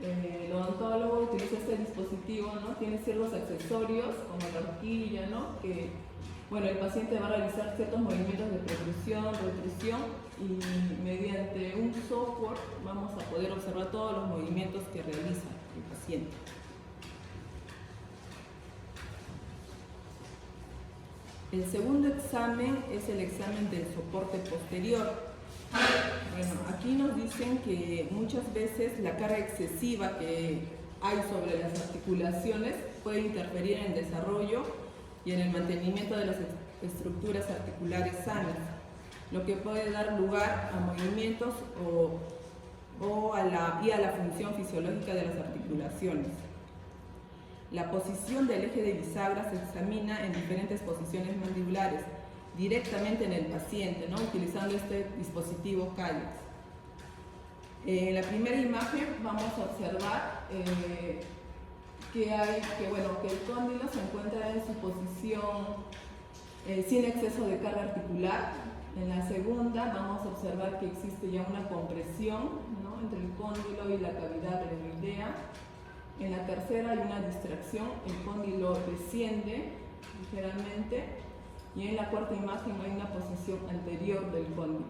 S5: El odontólogo utiliza este dispositivo, ¿no? Tiene ciertos accesorios como la horquilla, ¿no? Que, el paciente va a realizar ciertos movimientos de protrusión, retrusión, y mediante un software vamos a poder observar todos los movimientos que realiza el paciente. El segundo examen es el examen del soporte posterior. Aquí nos dicen que muchas veces la carga excesiva que hay sobre las articulaciones puede interferir en el desarrollo y en el mantenimiento de las estructuras articulares sanas, lo que puede dar lugar a movimientos y a la función fisiológica de las articulaciones. La posición del eje de bisagra se examina en diferentes posiciones mandibulares, directamente en el paciente, ¿no? Utilizando este dispositivo CADIAX. En la primera imagen vamos a observar que el cóndilo se encuentra en su posición sin exceso de carga articular. En la segunda vamos a observar que existe ya una compresión, ¿no? Entre el cóndilo y la cavidad glenoidea. En la tercera hay una distracción, el cóndilo desciende ligeramente, y en la cuarta imagen hay una posición anterior del cóndilo.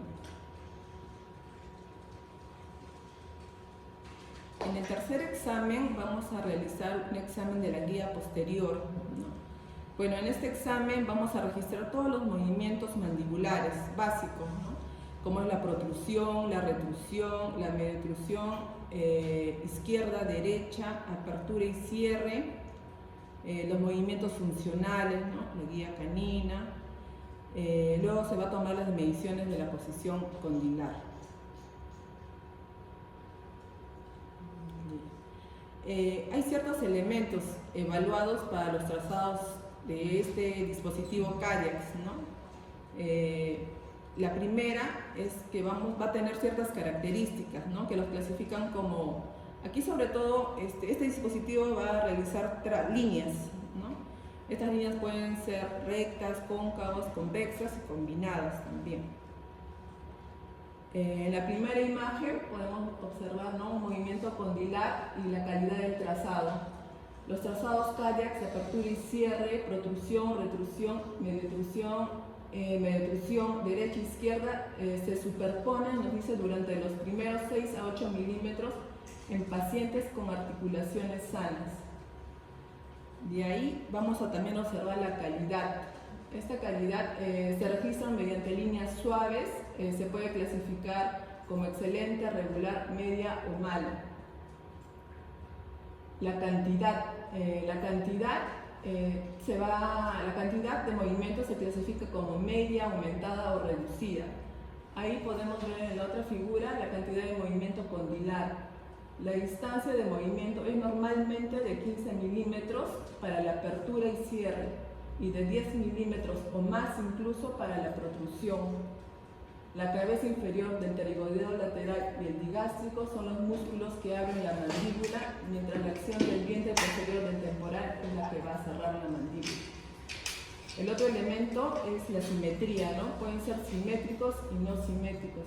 S5: En el tercer examen vamos a realizar un examen de la guía posterior, ¿no? En este examen vamos a registrar todos los movimientos mandibulares básicos, ¿no? Como es la protrusión, la retrusión, la mediotrusión, izquierda, derecha, apertura y cierre, los movimientos funcionales, ¿no? La guía canina. Luego se va a tomar las mediciones de la posición condilar. Hay ciertos elementos evaluados para los trazados de este dispositivo CADIAX, ¿no? La primera es que va a tener ciertas características, ¿no? Que los clasifican como, aquí sobre todo, este dispositivo va a realizar líneas, ¿no? Estas líneas pueden ser rectas, cóncavas, convexas y combinadas también. En la primera imagen podemos observar, ¿no? Un movimiento condilar y la calidad del trazado. Los trazados CADIAX de apertura y cierre, protrusión, retrusión, mediotrusión, derecha e izquierda se superponen, nos dice, durante los primeros 6 a 8 milímetros en pacientes con articulaciones sanas. De ahí vamos a también observar la calidad. Esta calidad se registra mediante líneas suaves, se puede clasificar como excelente, regular, media o mala. La cantidad de movimientos se clasifica como media, aumentada o reducida. Ahí podemos ver en la otra figura la cantidad de movimiento condilar. La distancia de movimiento es normalmente de 15 milímetros para la apertura y cierre y de 10 milímetros o más incluso para la protrusión. La cabeza inferior del pterigoideo lateral y el digástrico son los músculos que abren la mandíbula, mientras la acción del vientre posterior del temporal es la que va a cerrar la mandíbula. El otro elemento es la simetría, ¿no? Pueden ser simétricos y no simétricos.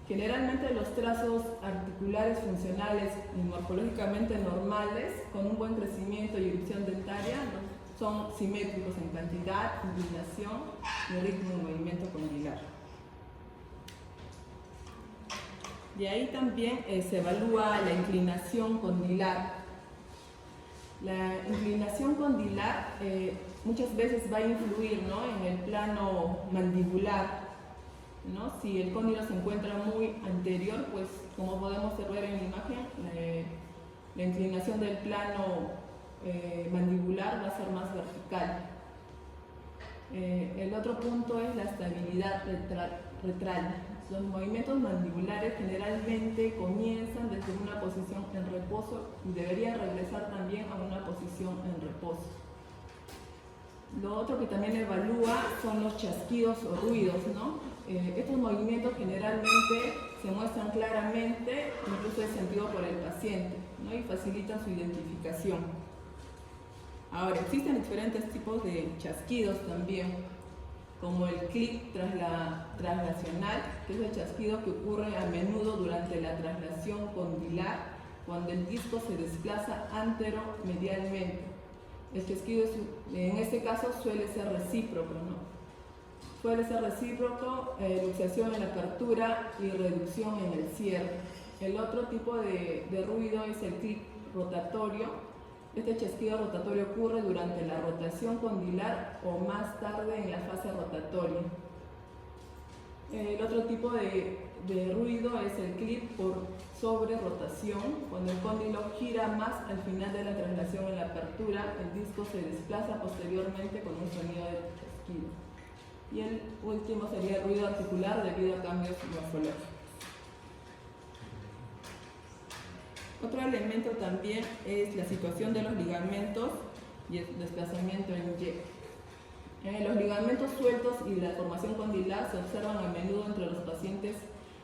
S5: Generalmente los trazos articulares funcionales y morfológicamente normales, con un buen crecimiento y erupción dentaria, ¿no?, son simétricos en cantidad, inclinación y ritmo de movimiento condilar. De ahí también se evalúa la inclinación condilar. La inclinación condilar muchas veces va a influir, ¿no?, en el plano mandibular, ¿no? Si el cóndilo se encuentra muy anterior, pues como podemos ver en la imagen, la inclinación del plano mandibular va a ser más vertical. El otro punto es la estabilidad retral. Los movimientos mandibulares generalmente comienzan desde una posición en reposo y deberían regresar también a una posición en reposo. Lo otro que también evalúa son los chasquidos o ruidos, ¿no? Estos movimientos generalmente se muestran claramente, incluso es sentido por el paciente, ¿no?, y facilitan su identificación. Ahora, existen diferentes tipos de chasquidos también, como el clic traslacional, que es el chasquido que ocurre a menudo durante la traslación condilar, cuando el disco se desplaza anteromedialmente. El chasquido en este caso suele ser recíproco, ¿no? Suele ser recíproco, luxación en la apertura y reducción en el cierre. El otro tipo de ruido es el clic rotatorio. Este chasquido rotatorio ocurre durante la rotación condilar o más tarde en la fase rotatoria. El otro tipo de ruido es el clic por sobre-rotación. Cuando el cóndilo gira más al final de la traslación en la apertura, el disco se desplaza posteriormente con un sonido de chasquido. Y el último sería el ruido articular debido a cambios morfológicos. Otro elemento también es la situación de los ligamentos y el desplazamiento en Y. Los ligamentos sueltos y la formación condilar se observan a menudo entre los pacientes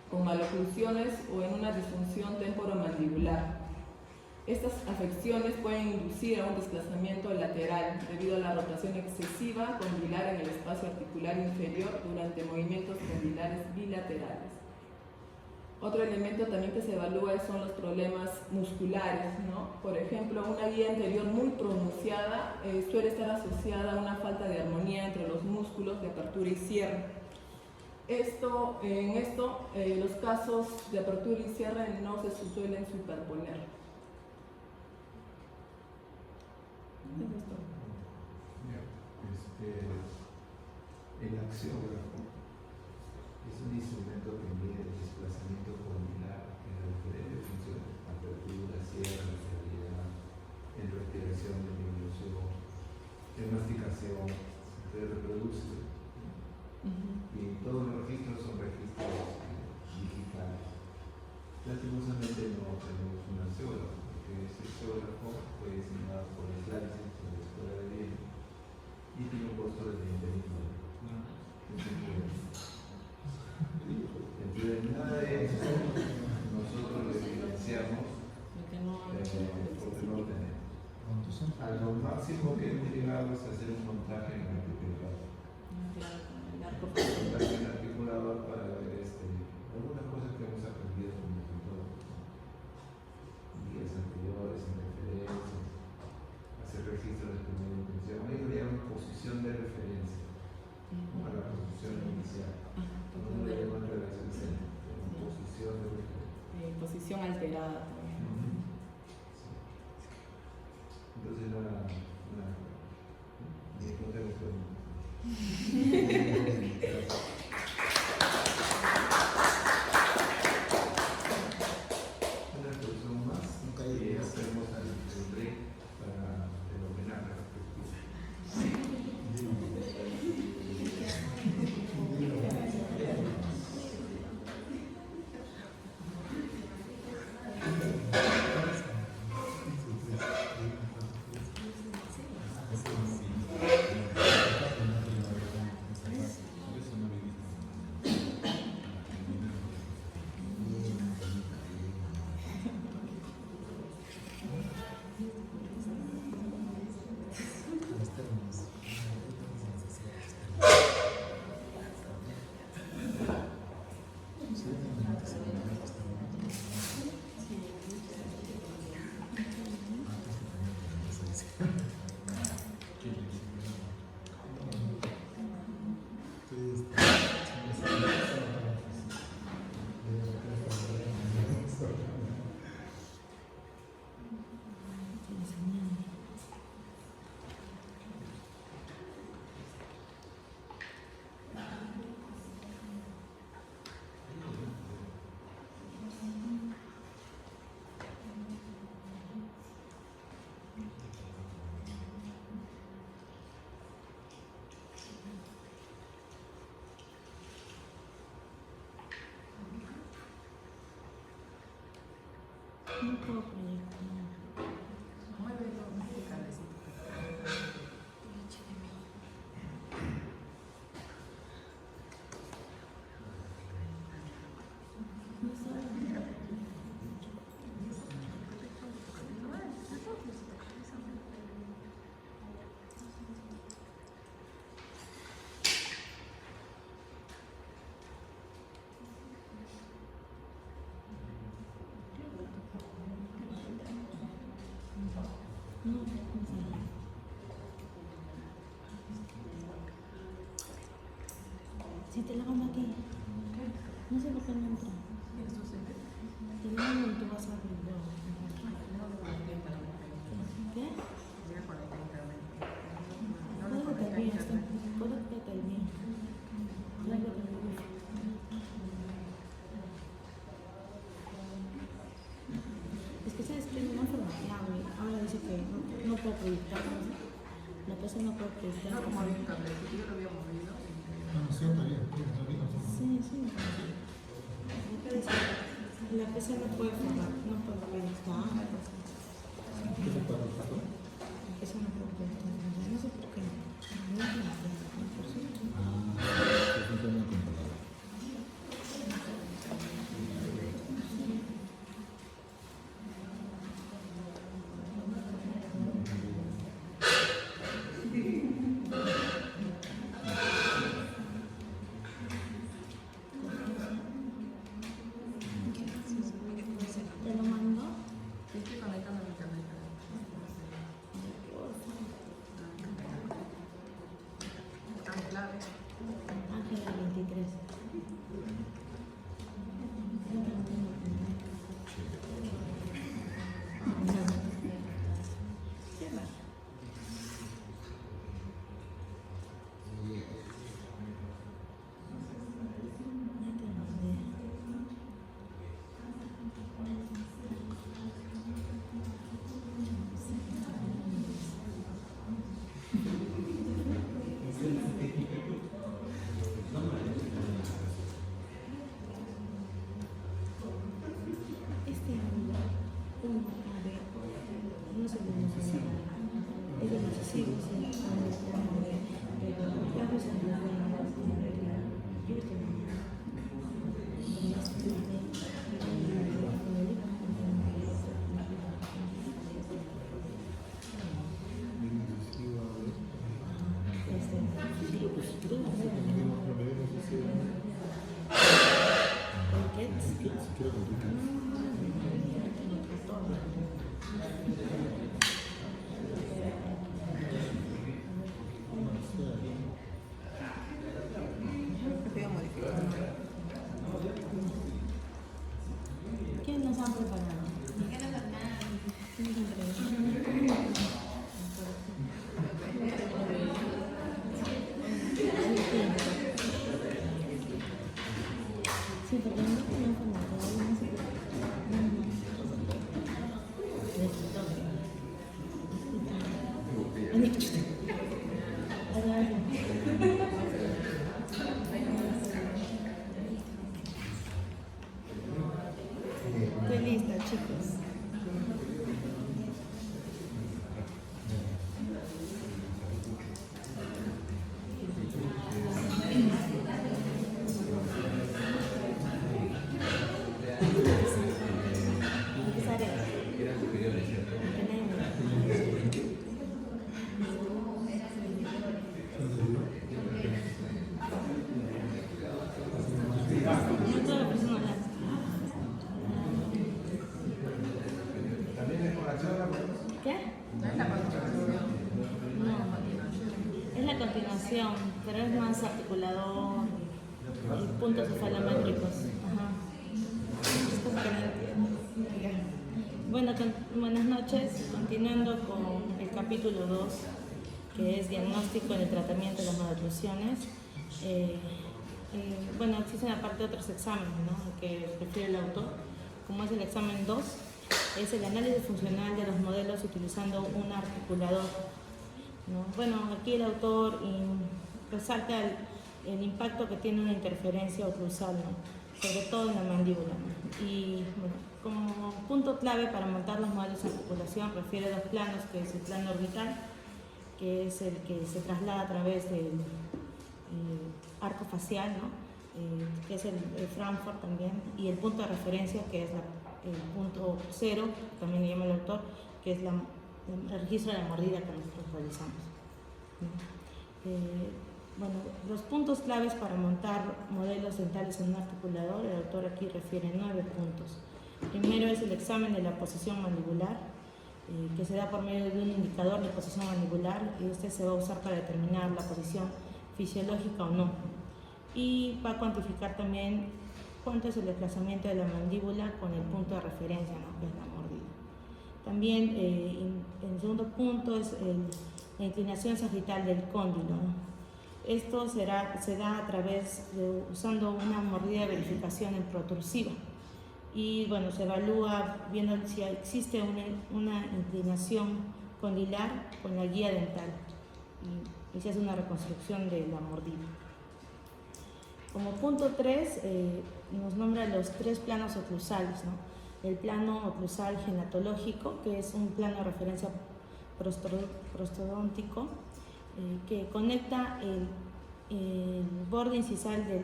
S5: con maloclusiones o en una disfunción temporomandibular. Estas afecciones pueden inducir a un desplazamiento lateral debido a la rotación excesiva condilar en el espacio articular inferior durante movimientos condilares bilaterales. Otro elemento también que se evalúa son los problemas musculares, ¿no? Por ejemplo, una guía anterior muy pronunciada suele estar asociada a una falta de armonía entre los músculos de apertura y cierre. Los casos de apertura y cierre no se suelen superponer.
S2: El axiógrafo es un instrumento que mide el desplazamiento condilar en las diferentes funciones: apertura, cierre, estabilidad, en respiración, en disminución, en masticación, se reproduce. Y todos los registros son registros digitales. Lastimosamente no tenemos un axiógrafo, porque ese axiógrafo fue diseñado por Slices, por la Escuela de Viena, y tiene un costo de 20.000 dólares. Entonces, nada de eso nosotros lo evidenciamos porque no lo tenemos. A lo máximo que hemos llegado es hacer un montaje en articulador. Montaje en articulador para ver algunas cosas que hemos aprendido como nosotros, días anteriores, en referencias, hacer registros de primera intención. Ahí habría una posición de referencia a la posición inicial. No le llaman relación centro, una posición de referencia.
S5: Posición alterada también.
S2: Entonces no tengo problema. Una persona más y hacemos el break para el homenaje respectivo.
S6: No puedo proyectar. Si te la mando aquí. No sé por qué no entra. Te la mando y tú vas a abrir. ¿Qué? Códate el mío. Códate el mío. Códate el mío. Es que sabes que no formateado. Ahora dice que no puedo proyectar. La cosa no puede proyectar.
S5: Como había un cable, yo lo había movido.
S3: Sí, está bien.
S6: Sí, sí. La PC no puede formar, no puede proyectar.
S3: ¿Qué se puede hacer?
S6: La PC no puede proyectar. No sé por qué. No sé por qué.
S3: Es un tema controlado.
S6: ¿Te lo mando?
S5: Estoy conectando mi internet. Clave.
S6: Ángela 23. ¿Qué más? No sé cómo se llama. Es de los hijos, ¿Quién nos ha preparado? Sí, porque no tengo formato, no sé por Estoy lista, chicos. Empezaré.
S4: Eran superiores, ¿cierto?
S6: ¿Qué?
S5: No es la continuación.
S6: No, es la continuación, pero es más articulador y puntos cefalométricos. Ajá. Es como que no entiendo. Ya. Bueno, buenas noches. Continuando con el capítulo 2, que es diagnóstico en el tratamiento de las malnutriciones. Bueno, existen aparte otros exámenes, ¿no?, que refiere el autor, como es el examen 2, es el análisis funcional de los modelos utilizando un articulador, ¿no? Bueno, aquí el autor resalta el impacto que tiene una interferencia oclusal, ¿no?, sobre todo en la mandíbula, ¿no? Y bueno, como punto clave para montar los modelos de articulación refiere a dos planos, que es el plano orbital, que es el que se traslada a través del arco facial, ¿no? Que es el Frankfurt también, y el punto de referencia, que es el punto cero, también le llama el autor, que es el registro de la mordida que nosotros realizamos. Bueno, los puntos claves para montar modelos dentales en un articulador, el autor aquí refiere 9 puntos. Primero es el examen de la posición mandibular, que se da por medio de un indicador de posición mandibular, y este se va a usar para determinar la posición fisiológica o no. Y va a cuantificar también cuánto es el desplazamiento de la mandíbula con el punto de referencia, ¿no? Que es la mordida. También el segundo punto es la inclinación sagital del cóndilo, ¿no? Esto se da a través de usando una mordida de verificación en protrusiva. Y bueno, se evalúa viendo si existe una inclinación condilar con la guía dental y se hace una reconstrucción de la mordida. Como punto 3, nos nombra los 3 planos oclusales, ¿no? El plano oclusal genatológico, que es un plano de referencia prostodóntico, que conecta el borde incisal de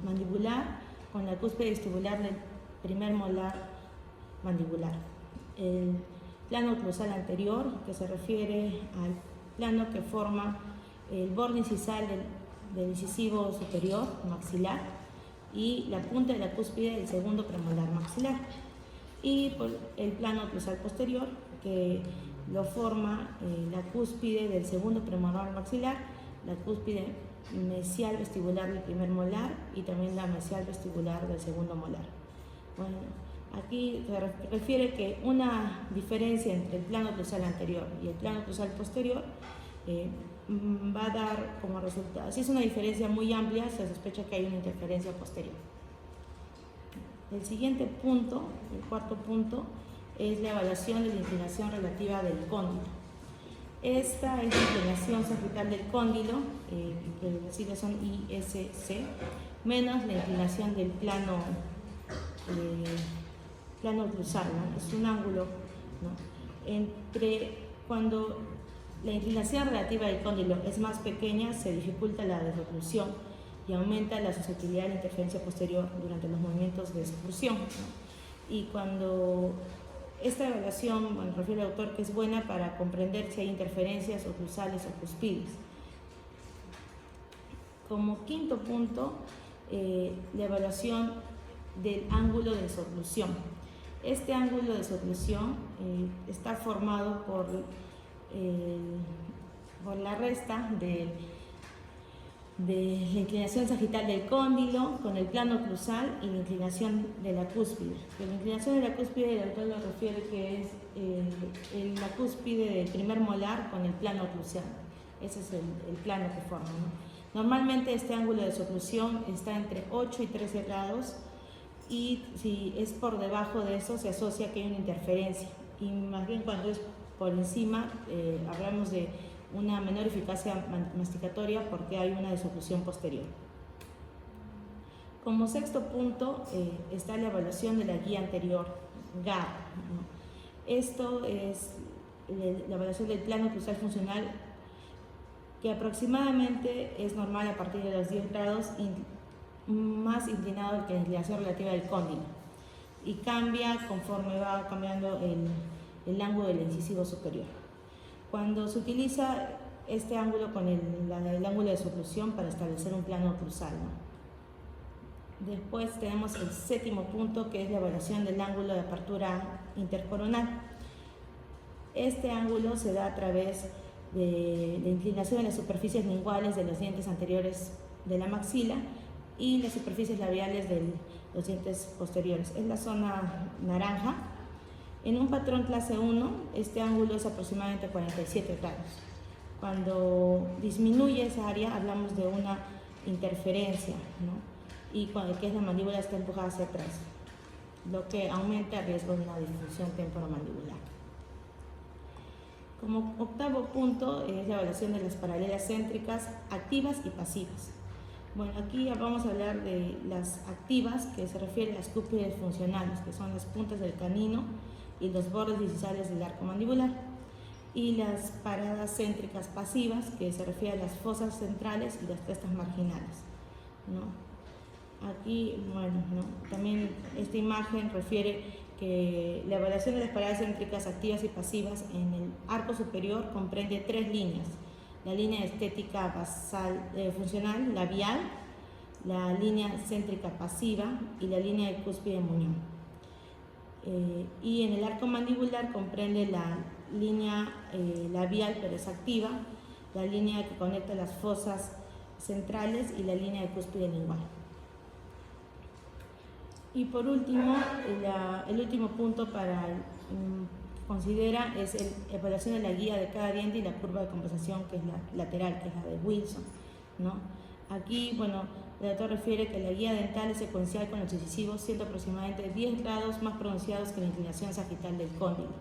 S6: mandibular con la cúspide vestibular del primer molar mandibular. El plano oclusal anterior, que se refiere al plano que forma el borde incisal del incisivo superior maxilar y la punta de la cúspide del segundo premolar maxilar. Y por el plano oclusal posterior, que lo forma la cúspide del segundo premolar maxilar, la cúspide mesial vestibular del primer molar y también la mesial vestibular del segundo molar. Bueno, aquí se refiere que una diferencia entre el plano oclusal anterior y el plano oclusal posterior va a dar como resultado, si es una diferencia muy amplia, se sospecha que hay una interferencia posterior. El siguiente punto, el cuarto punto, es la evaluación de la inclinación relativa del cóndilo. Esta es la inclinación sagital del cóndilo, que las siglas son ISC, menos la inclinación del plano oclusal, ¿no? Es un ángulo, ¿no? Entre cuando la inclinación relativa del cóndilo es más pequeña, se dificulta la desoclusión y aumenta la susceptibilidad de la interferencia posterior durante los movimientos de desoclusión, ¿no? Y cuando esta evaluación, bueno, refiere al autor que es buena para comprender si hay interferencias oclusales o cuspides. Como quinto punto, la evaluación del ángulo de desoclusión. Este ángulo de desoclusión está formado por la resta de la inclinación sagital del cóndilo con el plano oclusal y la inclinación de la cúspide. La inclinación de la cúspide, el autor lo refiere que es la cúspide del primer molar con el plano oclusal. Ese es el plano que forma, ¿no? Normalmente este ángulo de desoclusión está entre 8 y 13 grados y si es por debajo de eso se asocia que hay una interferencia, y más bien cuando es por encima hablamos de una menor eficacia masticatoria porque hay una desoclusión posterior. Como sexto punto está la evaluación de la guía anterior, GAP, ¿no? Esto es la evaluación del plano oclusal funcional, que aproximadamente es normal a partir de los 10 grados, más inclinado que la inclinación relativa del cóndilo, y cambia conforme va cambiando el ángulo del incisivo superior. Cuando se utiliza este ángulo con el ángulo de desoclusión para establecer un plano oclusal, ¿no? Después tenemos el séptimo punto, que es la evaluación del ángulo de apertura intercoronal. Este ángulo se da a través de la inclinación de las superficies linguales de los dientes anteriores de la maxila y las superficies labiales de los dientes posteriores. Es la zona naranja. En un patrón clase 1, este ángulo es aproximadamente 47 grados. Cuando disminuye esa área, hablamos de una interferencia, ¿no? Y cuando que es la mandíbula está empujada hacia atrás, lo que aumenta el riesgo de una disfunción temporomandibular. Como octavo punto es la evaluación de las paralelas céntricas activas y pasivas. Bueno, aquí vamos a hablar de las activas, que se refiere a las cúspides funcionales, que son las puntas del canino y los bordes incisales del arco mandibular. Y las paradas céntricas pasivas, que se refiere a las fosas centrales y las crestas marginales, ¿no? Aquí, bueno, ¿no? También esta imagen refiere que la evaluación de las paradas céntricas activas y pasivas en el arco superior comprende 3 líneas: la línea estética basal funcional labial, la línea céntrica pasiva y la línea de cúspide muñón. Y en el arco mandibular comprende la línea labial, pero es activa, la línea que conecta las fosas centrales y la línea de cúspide lingual. Y por último, el último punto para considera es la evaluación de la guía de cada diente y la curva de compensación, que es la lateral, que es la de Wilson, ¿no? Aquí, bueno, el autor refiere que la guía dental es secuencial con los incisivos, siendo aproximadamente 10 grados más pronunciados que la inclinación sagital del cóndilo.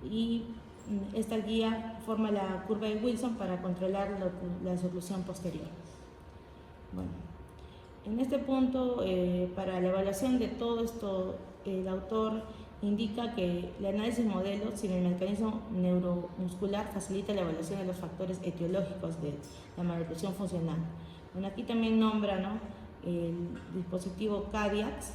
S6: Y esta guía forma la curva de Wilson para controlar la oclusión posterior. Bueno, en este punto, para la evaluación de todo esto, el autor indica que el análisis modelo sin el mecanismo neuromuscular facilita la evaluación de los factores etiológicos de la malnutrición funcional. Bueno, aquí también nombra, ¿no?, el dispositivo CADIAX,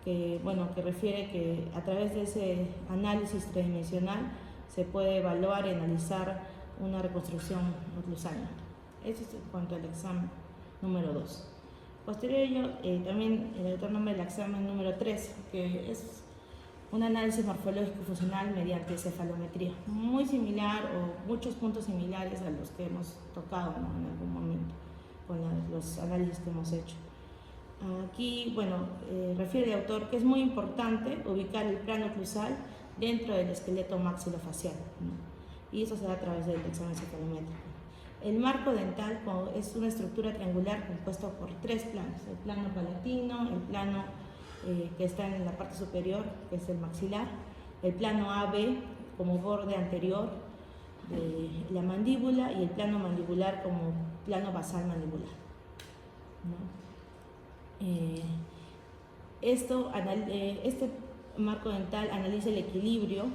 S6: que, bueno, que refiere que a través de ese análisis tridimensional se puede evaluar y analizar una reconstrucción oclusal. Eso es en cuanto al examen número 2. Posterior a ello, también el autor nombra el examen número 3, que es un análisis morfológico funcional mediante cefalometría, muy similar o muchos puntos similares a los que hemos tocado, ¿no?, en algún momento con los análisis que hemos hecho. Aquí, bueno, refiere el autor que es muy importante ubicar el plano oclusal dentro del esqueleto maxilofacial, ¿no?, y eso se da a través del examen cefalométrico. El marco dental es una estructura triangular compuesta por 3 planos: el plano palatino, el plano que está en la parte superior, que es el maxilar, el plano AB como borde anterior de la mandíbula y el plano mandibular como plano basal mandibular, ¿no? Este marco dental analiza el equilibrio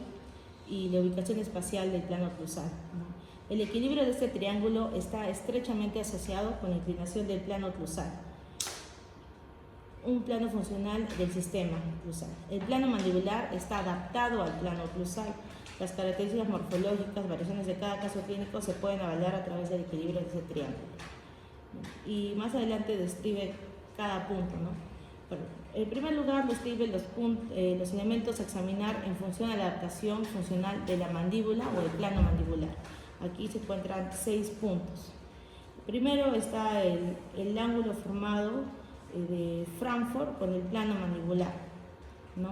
S6: y la ubicación espacial del plano oclusal, ¿no? El equilibrio de este triángulo está estrechamente asociado con la inclinación del plano oclusal, un plano funcional del sistema oclusal. El plano mandibular está adaptado al plano oclusal. Las características morfológicas, variaciones de cada caso clínico se pueden evaluar a través del equilibrio de ese triángulo. Y más adelante describe cada punto, ¿no? Bueno, en primer lugar, describe los elementos a examinar en función a la adaptación funcional de la mandíbula o del plano mandibular. Aquí se encuentran 6 puntos. Primero está el ángulo formado de Frankfurt con el plano mandibular, ¿no?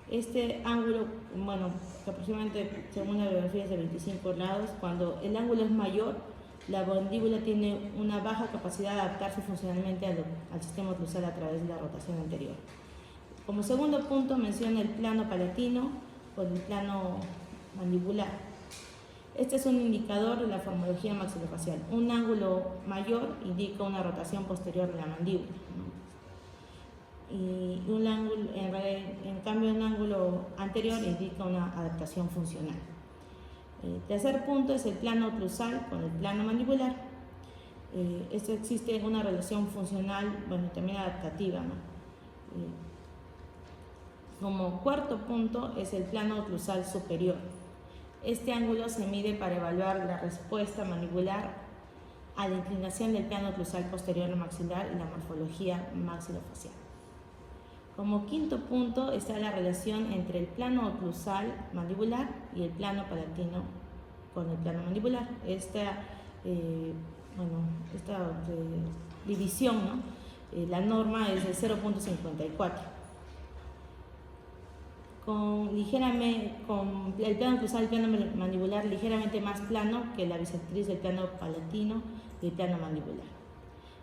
S6: Este ángulo, bueno, que aproximadamente según la biografía es de 25 grados. Cuando el ángulo es mayor, la mandíbula tiene una baja capacidad de adaptarse funcionalmente al sistema oclusal a través de la rotación anterior. Como segundo punto menciona el plano palatino con el plano mandibular. Este es un indicador de la formología maxilofacial. Un ángulo mayor indica una rotación posterior de la mandíbula, ¿no? Y un ángulo, en cambio, un ángulo anterior indica una adaptación funcional. El tercer punto es el plano oclusal con el plano mandibular. Esto existe una relación funcional, bueno, también adaptativa, ¿no? Como cuarto punto es el plano oclusal superior. Este ángulo se mide para evaluar la respuesta mandibular a la inclinación del plano oclusal posterior maxilar y la morfología maxilofacial. Como quinto punto está la relación entre el plano oclusal mandibular y el plano palatino con el plano mandibular. Esta división, ¿no? La norma es de 0.54. Con el plano oclusal y el plano mandibular ligeramente más plano que la bisectriz del plano palatino y el plano mandibular.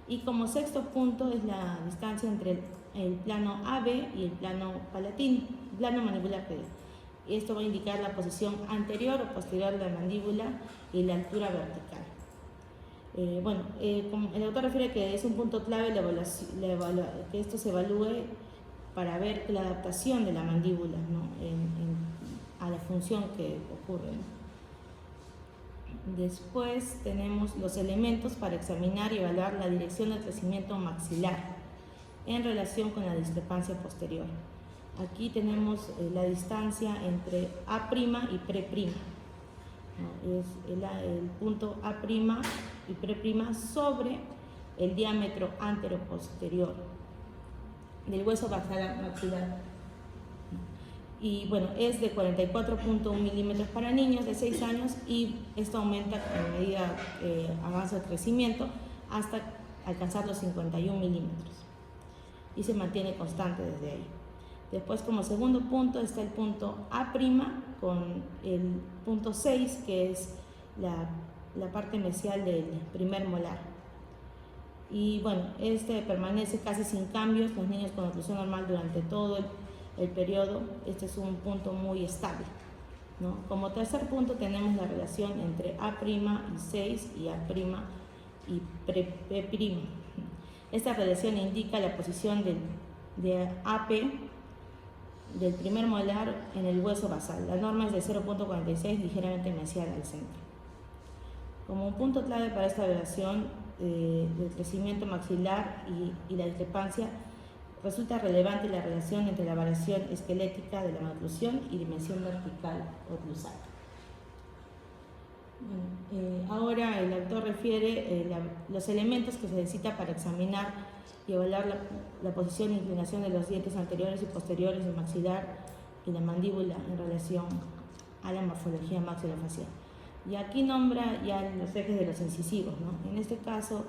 S6: Y como sexto punto es la distancia entre el plano AB y el plano palatino, plano mandibular. Esto va a indicar la posición anterior o posterior de la mandíbula y la altura vertical. Como el autor refiere que es un punto clave que esto se evalúe para ver la adaptación de la mandíbula, ¿no? A la función que ocurre, ¿no? Después tenemos los elementos para examinar y evaluar la dirección del crecimiento maxilar en relación con la discrepancia posterior. Aquí tenemos la distancia entre A' y P', ¿no? Es el punto A' y P' sobre el diámetro antero-posterior del hueso maxilar. Y bueno, es de 44.1 milímetros para niños de 6 años y esto aumenta a medida que avanza el crecimiento hasta alcanzar los 51 milímetros y se mantiene constante desde ahí. Después, como segundo punto, está el punto A' con el punto 6, que es la parte mesial del primer molar. Y bueno, este permanece casi sin cambios, los niños con oclusión normal durante todo el periodo. Este es un punto muy estable, ¿no? Como tercer punto tenemos la relación entre A' y 6 y A' y P'. Esta relación indica la posición de AP del primer molar en el hueso basal. La norma es de 0.46, ligeramente mesial al centro. Como un punto clave para esta relación del crecimiento maxilar y la discrepancia, resulta relevante la relación entre la variación esquelética de la maloclusión y dimensión vertical oclusal. Ahora el autor refiere los elementos que se necesita para examinar y evaluar la posición e inclinación de los dientes anteriores y posteriores del maxilar y la mandíbula en relación a la morfología maxilofacial. Y aquí nombra ya los ejes de los incisivos, ¿no? En este caso,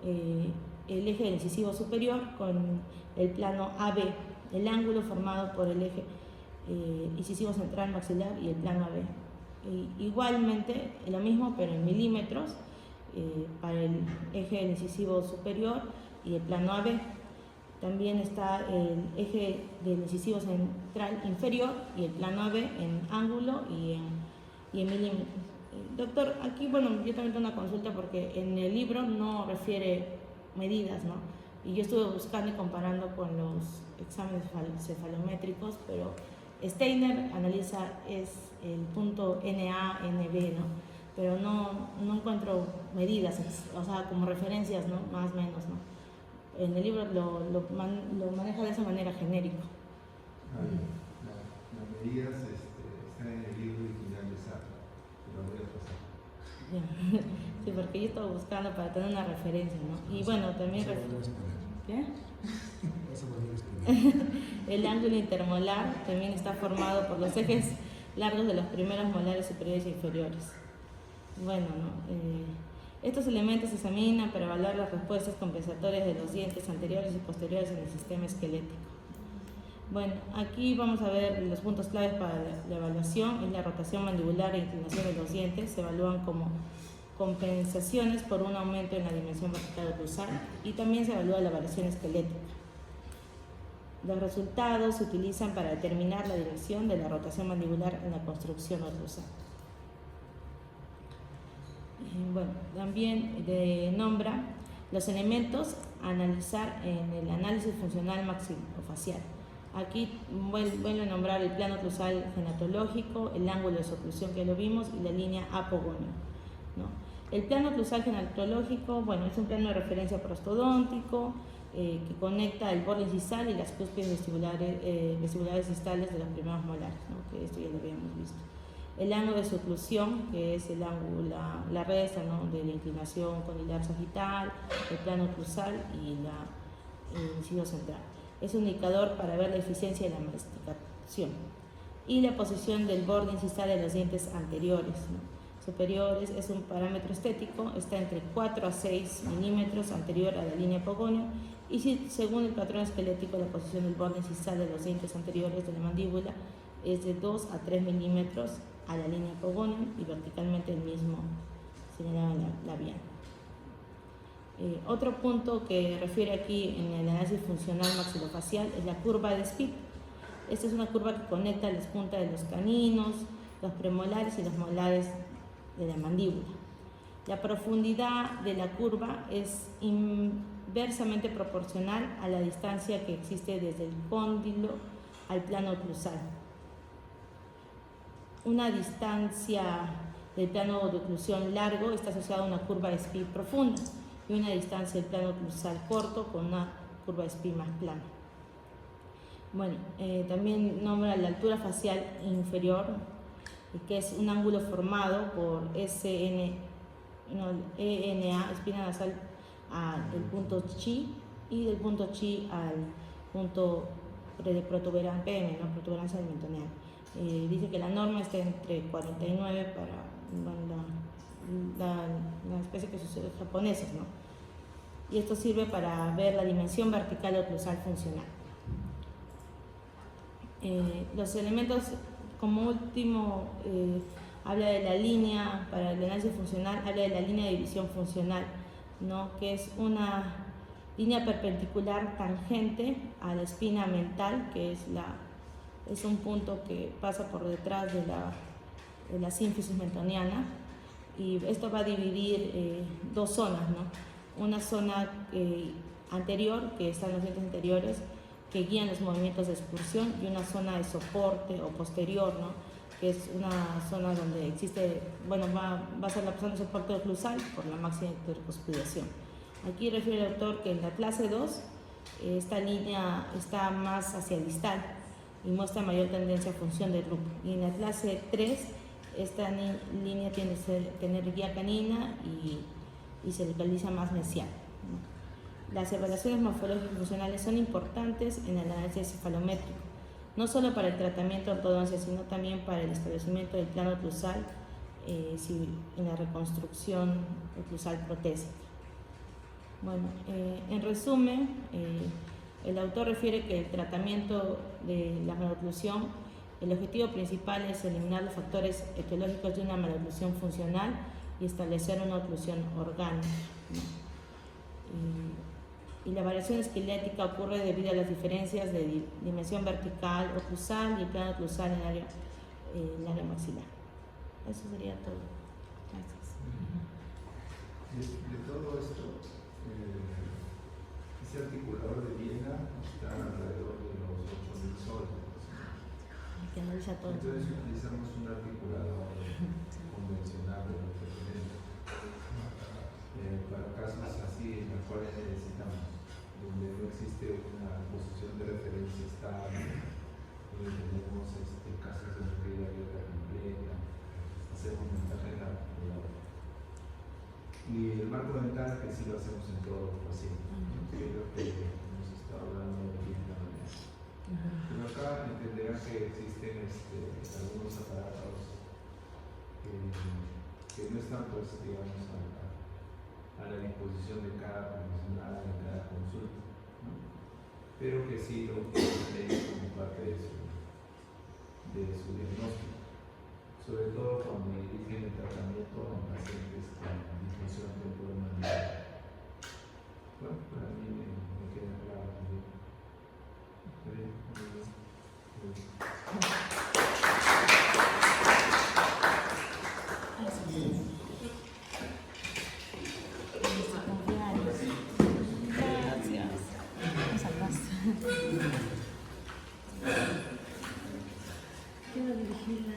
S6: el eje del incisivo superior con el plano AB, el ángulo formado por el eje incisivo central maxilar y el plano AB. Igualmente, lo mismo, pero en milímetros, para el eje del incisivo superior y el plano AB. También está el eje del incisivo central inferior y el plano AB en ángulo y en milímetros. Doctor, aquí, bueno, yo también tengo una consulta porque en el libro no refiere medidas, ¿no? Y yo estuve buscando y comparando con los exámenes cefalométricos, pero Steiner analiza es el punto NA, NB, ¿no? Pero no encuentro medidas, o sea, como referencias, ¿no? Más o menos, ¿no? En el libro lo maneja de esa manera genérico.
S2: Las medidas están en el libro original de Sartre, lo voy a pasar.
S6: Sí, porque yo estaba buscando para tener una referencia, ¿no? Y bueno, también... ¿Qué? El ángulo intermolar también está formado por los ejes largos de los primeros molares superiores e inferiores. Bueno, ¿no? Estos elementos se examinan para evaluar las respuestas compensatorias de los dientes anteriores y posteriores en el sistema esquelético. Bueno, aquí vamos a ver los puntos claves para la evaluación. Es la rotación mandibular e inclinación de los dientes. Se evalúan como compensaciones por un aumento en la dimensión vertical oclusal y también se evalúa la variación esquelética. Los resultados se utilizan para determinar la dirección de la rotación mandibular en la construcción oclusal. Bueno, también nombra los elementos a analizar en el análisis funcional maxilofacial. Aquí vuelve a nombrar el plano oclusal genatológico, el ángulo de su oclusión que lo vimos y la línea apogonio, ¿no? El plano oclusal genatológico, bueno, es un plano de referencia prostodóntico que conecta el borde incisal y las cúspides vestibulares distales de los primeros molares, ¿no? Que esto ya lo habíamos visto. El ángulo de su oclusión, que es el ángulo, la resta, ¿no? De la inclinación condilar sagital, el plano oclusal y el incisivo central. Es un indicador para ver la eficiencia de la masticación. Y la posición del borde incisal de los dientes anteriores, ¿no? Superiores es un parámetro estético, está entre 4 a 6 milímetros anterior a la línea apogonio y según el patrón esquelético la posición del borde incisal de los dientes anteriores de la mandíbula es de 2 a 3 milímetros a la línea apogonio y verticalmente el mismo señalado en la labial. Otro punto que refiere aquí en el análisis funcional maxilofacial es la curva de Spitz. Esta es una curva que conecta las puntas de los caninos, los premolares y los molares de la mandíbula. La profundidad de la curva es inversamente proporcional a la distancia que existe desde el cóndilo al plano oclusal. Una distancia del plano de oclusión largo está asociada a una curva de Spee profunda y una distancia del plano oclusal corto con una curva de Spee más plana. Bueno, también nombra la altura facial inferior, que es un ángulo formado por ENA, espina nasal, del punto chi, y del punto chi al punto de protuberancia, PM, ¿no? Protuberancia del metoneal. Dice que la norma está entre 49 para la especie que sucede japonesas, ¿no? Y esto sirve para ver la dimensión vertical oclusal funcional. Los elementos, como último, habla de la línea, para el análisis funcional, habla de la línea de división funcional, ¿no? Que es una línea perpendicular tangente a la espina mental, que es un punto que pasa por detrás de la sínfisis mentoniana, y esto va a dividir dos zonas, ¿no? Una zona anterior, que están los dientes anteriores, que guían los movimientos de expulsión, y una zona de soporte o posterior, ¿no? Que es una zona donde existe, bueno, va a ser la zona de soporte oclusal por la máxima intercuspidación. Aquí refiere el autor que en la clase 2 esta línea está más hacia el distal y muestra mayor tendencia a función del grupo, y en la clase 3 esta línea tiende a tener guía canina y se localiza más mesial, ¿no? Las evaluaciones morfológicas funcionales son importantes en el análisis cefalométrico, no solo para el tratamiento de ortodoncia, sino también para el establecimiento del plano oclusal en la reconstrucción oclusal protésica. Bueno, en resumen, el autor refiere que el tratamiento de la maloclusión, el objetivo principal es eliminar los factores etiológicos de una maloclusión funcional y establecer una oclusión orgánica, ¿no? Y la variación esquelética ocurre debido a las diferencias de dimensión vertical oclusal y el plano oclusal en el área maxilar. Eso sería todo. Gracias.
S2: De todo esto, ese articulador de Viena está alrededor de los 8.000 soles.
S6: Que analiza todo.
S2: Entonces utilizamos un articulador convencional de los referentes para casos así en los cuales necesitamos, donde no existe una posición de referencia estable, donde tenemos casos de caída completa, hacemos montaje en articulador. Y el marco dental, que sí lo hacemos en todos los pacientes. Creo que hemos estado hablando de esta manera. Pero acá entenderán que existen algunos aparatos que no están, pues, digamos, a la disposición de cada profesional en cada consulta, ¿no? Pero que sí lo utilizan como parte de su diagnóstico, sobre todo cuando dirigen el tratamiento a pacientes con disfunción temporomandibular. Bueno, para mí me queda claro también. Muy bien.
S6: Gracias. Me salvaste. Quiero dirigir la